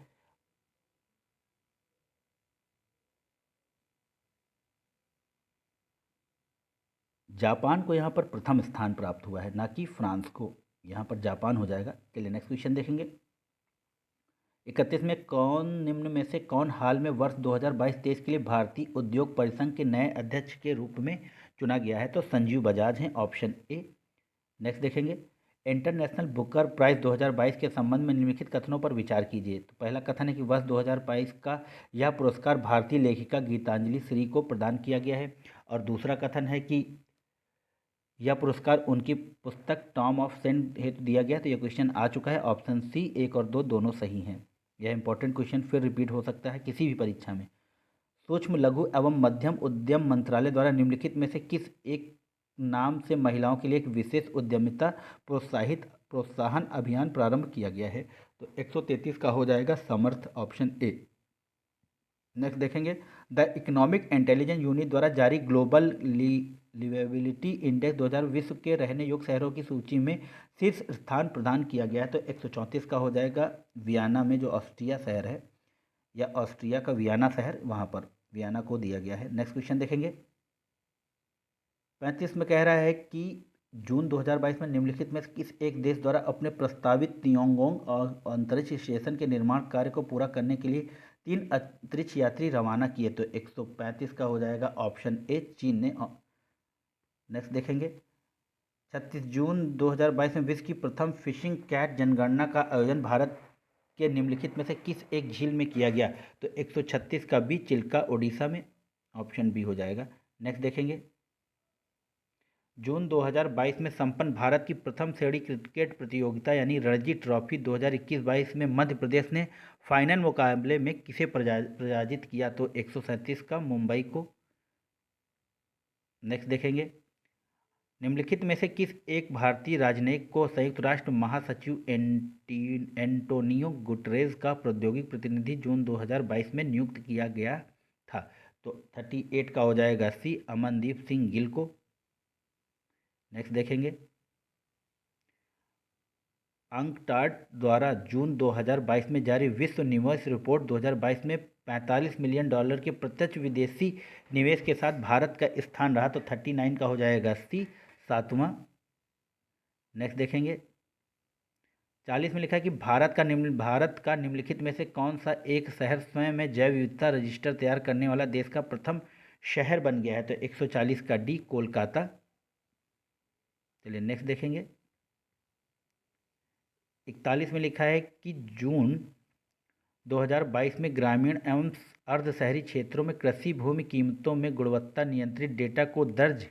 [SPEAKER 1] जापान को यहाँ पर प्रथम स्थान प्राप्त हुआ है, ना कि फ्रांस को। यहाँ पर जापान हो जाएगा। चलिए नेक्स्ट क्वेश्चन देखेंगे। 31 में कौन निम्न में से कौन हाल में वर्ष 2022-23 के लिए भारतीय उद्योग परिसंघ के नए अध्यक्ष के रूप में चुना गया है? तो संजीव बजाज हैं, ऑप्शन ए। नेक्स्ट देखेंगे। इंटरनेशनल बुकर प्राइज 2022 के संबंध में निम्नलिखित कथनों पर विचार कीजिए। तो पहला कथन है कि वर्ष 2022 का यह पुरस्कार भारतीय लेखिका गीतांजलि श्री को प्रदान किया गया है। और दूसरा कथन है कि यह पुरस्कार उनकी पुस्तक टॉम ऑफ सेंट हेतु दिया गया। तो यह क्वेश्चन आ चुका है, ऑप्शन सी। 1 और 2 दोनों सही हैं। यह इंपॉर्टेंट क्वेश्चन फिर रिपीट हो सकता है किसी भी परीक्षा में। सूक्ष्म लघु एवं मध्यम उद्यम मंत्रालय द्वारा निम्नलिखित में से किस एक नाम से महिलाओं के लिए एक विशेष उद्यमिता प्रोत्साहन अभियान प्रारंभ किया गया है? तो 133 का हो जाएगा समर्थ, ऑप्शन ए। नेक्स्ट देखेंगे। द इकोनॉमिक इंटेलिजेंस यूनिट द्वारा जारी ग्लोबल लिवेबिलिटी इंडेक्स 2000 विश्व के रहने योग्य शहरों की सूची में शीर्ष स्थान प्रदान किया गया है। तो 134 का हो जाएगा वियना में, जो ऑस्ट्रिया शहर है, या ऑस्ट्रिया का वियना शहर, वहाँ पर वियना को दिया गया है। नेक्स्ट क्वेश्चन देखेंगे। 35 में कह रहा है कि जून 2022 में निम्नलिखित में किस एक देश द्वारा अपने प्रस्तावित तियोंगोंग अंतरिक्ष स्टेशन के निर्माण कार्य को पूरा करने के लिए 3 अंतरिक्ष यात्री रवाना किए? तो 135 का हो जाएगा ऑप्शन ए, चीन ने। नेक्स्ट देखेंगे। 36 जून 2022 में विश्व की प्रथम फिशिंग कैट जनगणना का आयोजन भारत के निम्नलिखित में से किस एक झील में किया गया? तो 136 का बी, चिल्का, ओडिशा में, ऑप्शन बी हो जाएगा। नेक्स्ट देखेंगे। जून 2022 में संपन्न भारत की प्रथम श्रेणी क्रिकेट प्रतियोगिता यानी रणजी ट्रॉफी 2021-22 में मध्य प्रदेश ने फाइनल मुकाबले में किसे पराजित किया? तो 137 का मुंबई को। नेक्स्ट देखेंगे। निम्नलिखित में से किस एक भारतीय राजनयिक को संयुक्त राष्ट्र महासचिव एंटोनियो गुटरेस का प्रौद्योगिक प्रतिनिधि जून 2022 में नियुक्त किया गया था? तो 38 का हो जाएगा सी, अमनदीप सिंह गिल को। नेक्स्ट देखेंगे। अंकटाड द्वारा जून 2022 में जारी विश्व निवेश रिपोर्ट 2022 में $45 मिलियन के प्रत्यक्ष विदेशी निवेश के साथ भारत का स्थान रहा। तो 39 का हो जाएगा सी, 7वां। नेक्स्ट देखेंगे। 40 में लिखा है कि भारत का निम्नलिखित में से कौन सा एक शहर स्वयं में जैव विविधता रजिस्टर तैयार करने वाला देश का प्रथम शहर बन गया है? तो 140 का डी, कोलकाता। चलिए नेक्स्ट देखेंगे। 41 में लिखा है कि जून 2022 में ग्रामीण एवं अर्ध शहरी क्षेत्रों में कृषि भूमि कीमतों में गुणवत्ता नियंत्रित डेटा को दर्ज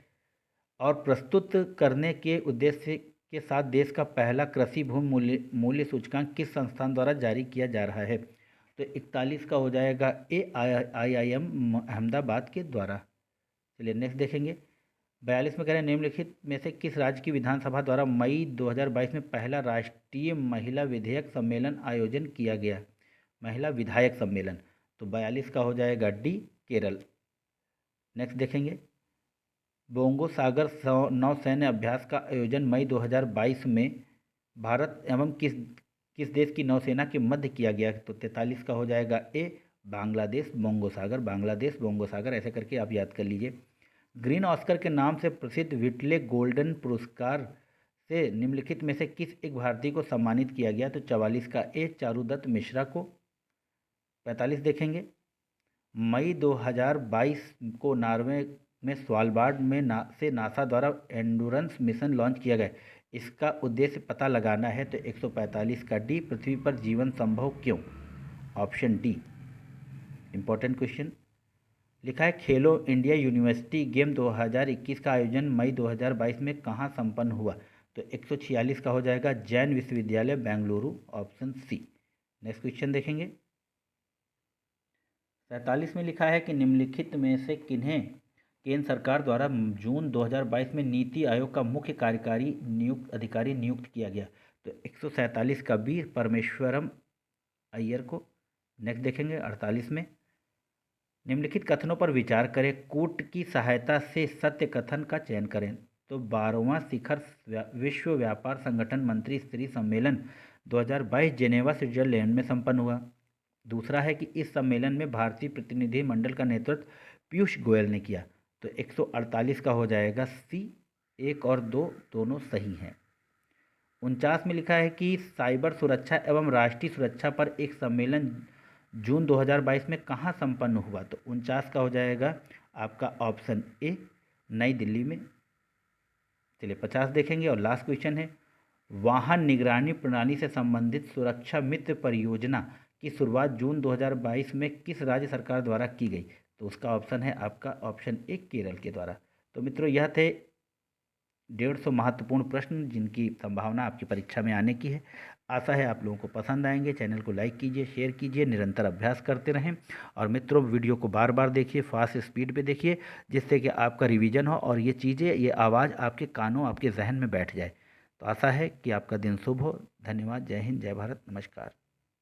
[SPEAKER 1] और प्रस्तुत करने के उद्देश्य के साथ देश का पहला कृषि भूमि मूल्य सूचकांक किस संस्थान द्वारा जारी किया जा रहा है? तो 41 का हो जाएगा ए, IIM अहमदाबाद के द्वारा। चलिए नेक्स्ट देखेंगे। 42 में कह रहे हैं निम्नलिखित में से किस राज्य की विधानसभा द्वारा मई 2022 में पहला राष्ट्रीय महिला विधेयक सम्मेलन आयोजन किया गया? महिला विधायक सम्मेलन। तो 42 का हो जाएगा डी, केरल। नेक्स्ट देखेंगे। बोंगो सागर नौसैन्य अभ्यास का आयोजन मई 2022 में भारत एवं किस देश की नौसेना के मध्य किया गया? तो 43 का हो जाएगा ए, बांग्लादेश बोंगो सागर ऐसे करके आप याद कर लीजिए। ग्रीन ऑस्कर के नाम से प्रसिद्ध व्हिटले गोल्डन पुरस्कार से निम्नलिखित में से किस एक भारतीय को सम्मानित किया गया? तो 44 का ए चारुदत्त मिश्रा को। 45 देखेंगे, मई 2022 को नॉर्वे में स्वालबार्ड में से नासा द्वारा एंडोरेंस मिशन लॉन्च किया गया। इसका उद्देश्य पता लगाना है। तो 145 का डी, पृथ्वी पर जीवन संभव क्यों? Option D. इंपॉर्टेंट क्वेश्चन लिखा है, खेलो इंडिया यूनिवर्सिटी गेम 2021 का आयोजन मई 2022 में कहाँ संपन्न हुआ? तो 146 का हो जाएगा जैन विश्वविद्यालय Bengaluru, option C. Next question देखेंगे। 47 में लिखा है कि निम्नलिखित में से किन्हें केंद्र सरकार द्वारा जून 2022 में नीति आयोग का मुख्य कार्यकारी अधिकारी नियुक्त किया गया? तो 147 का बी, परमेश्वरम अय्यर को। नेक्स्ट देखेंगे 48 में, निम्नलिखित कथनों पर विचार करें, कूट की सहायता से सत्य कथन का चयन करें। तो 12वां शिखर विश्व व्यापार संगठन मंत्री स्तरीय सम्मेलन 2022 जेनेवा स्विट्जरलैंड में संपन्न हुआ। दूसरा है कि इस सम्मेलन में भारतीय प्रतिनिधि मंडल का नेतृत्व पीयूष गोयल ने किया। तो 148 का हो जाएगा सी। 1 और 2 दोनों सही हैं। 49 में लिखा है कि साइबर सुरक्षा एवं राष्ट्रीय सुरक्षा पर एक सम्मेलन जून 2022 में कहाँ संपन्न हुआ? तो 49 का हो जाएगा आपका ऑप्शन ए, नई दिल्ली में। चलिए 50 देखेंगे और लास्ट क्वेश्चन है, वाहन निगरानी प्रणाली से संबंधित सुरक्षा मित्र परियोजना की शुरुआत जून 2022 में किस राज्य सरकार द्वारा की गई? तो उसका ऑप्शन है आपका ऑप्शन ए, केरल के द्वारा। तो मित्रों यह थे 150 महत्वपूर्ण प्रश्न जिनकी संभावना आपकी परीक्षा में आने की है। आशा है आप लोगों को पसंद आएंगे। चैनल को लाइक कीजिए, शेयर कीजिए, निरंतर अभ्यास करते रहें। और मित्रों वीडियो को बार बार देखिए, फास्ट स्पीड पे देखिए, जिससे कि आपका रिवीजन हो और ये चीज़ें, ये आवाज़ आपके कानों, आपके जहन में बैठ जाए। तो आशा है कि आपका दिन शुभ हो। धन्यवाद। जय हिंद, जय भारत, नमस्कार।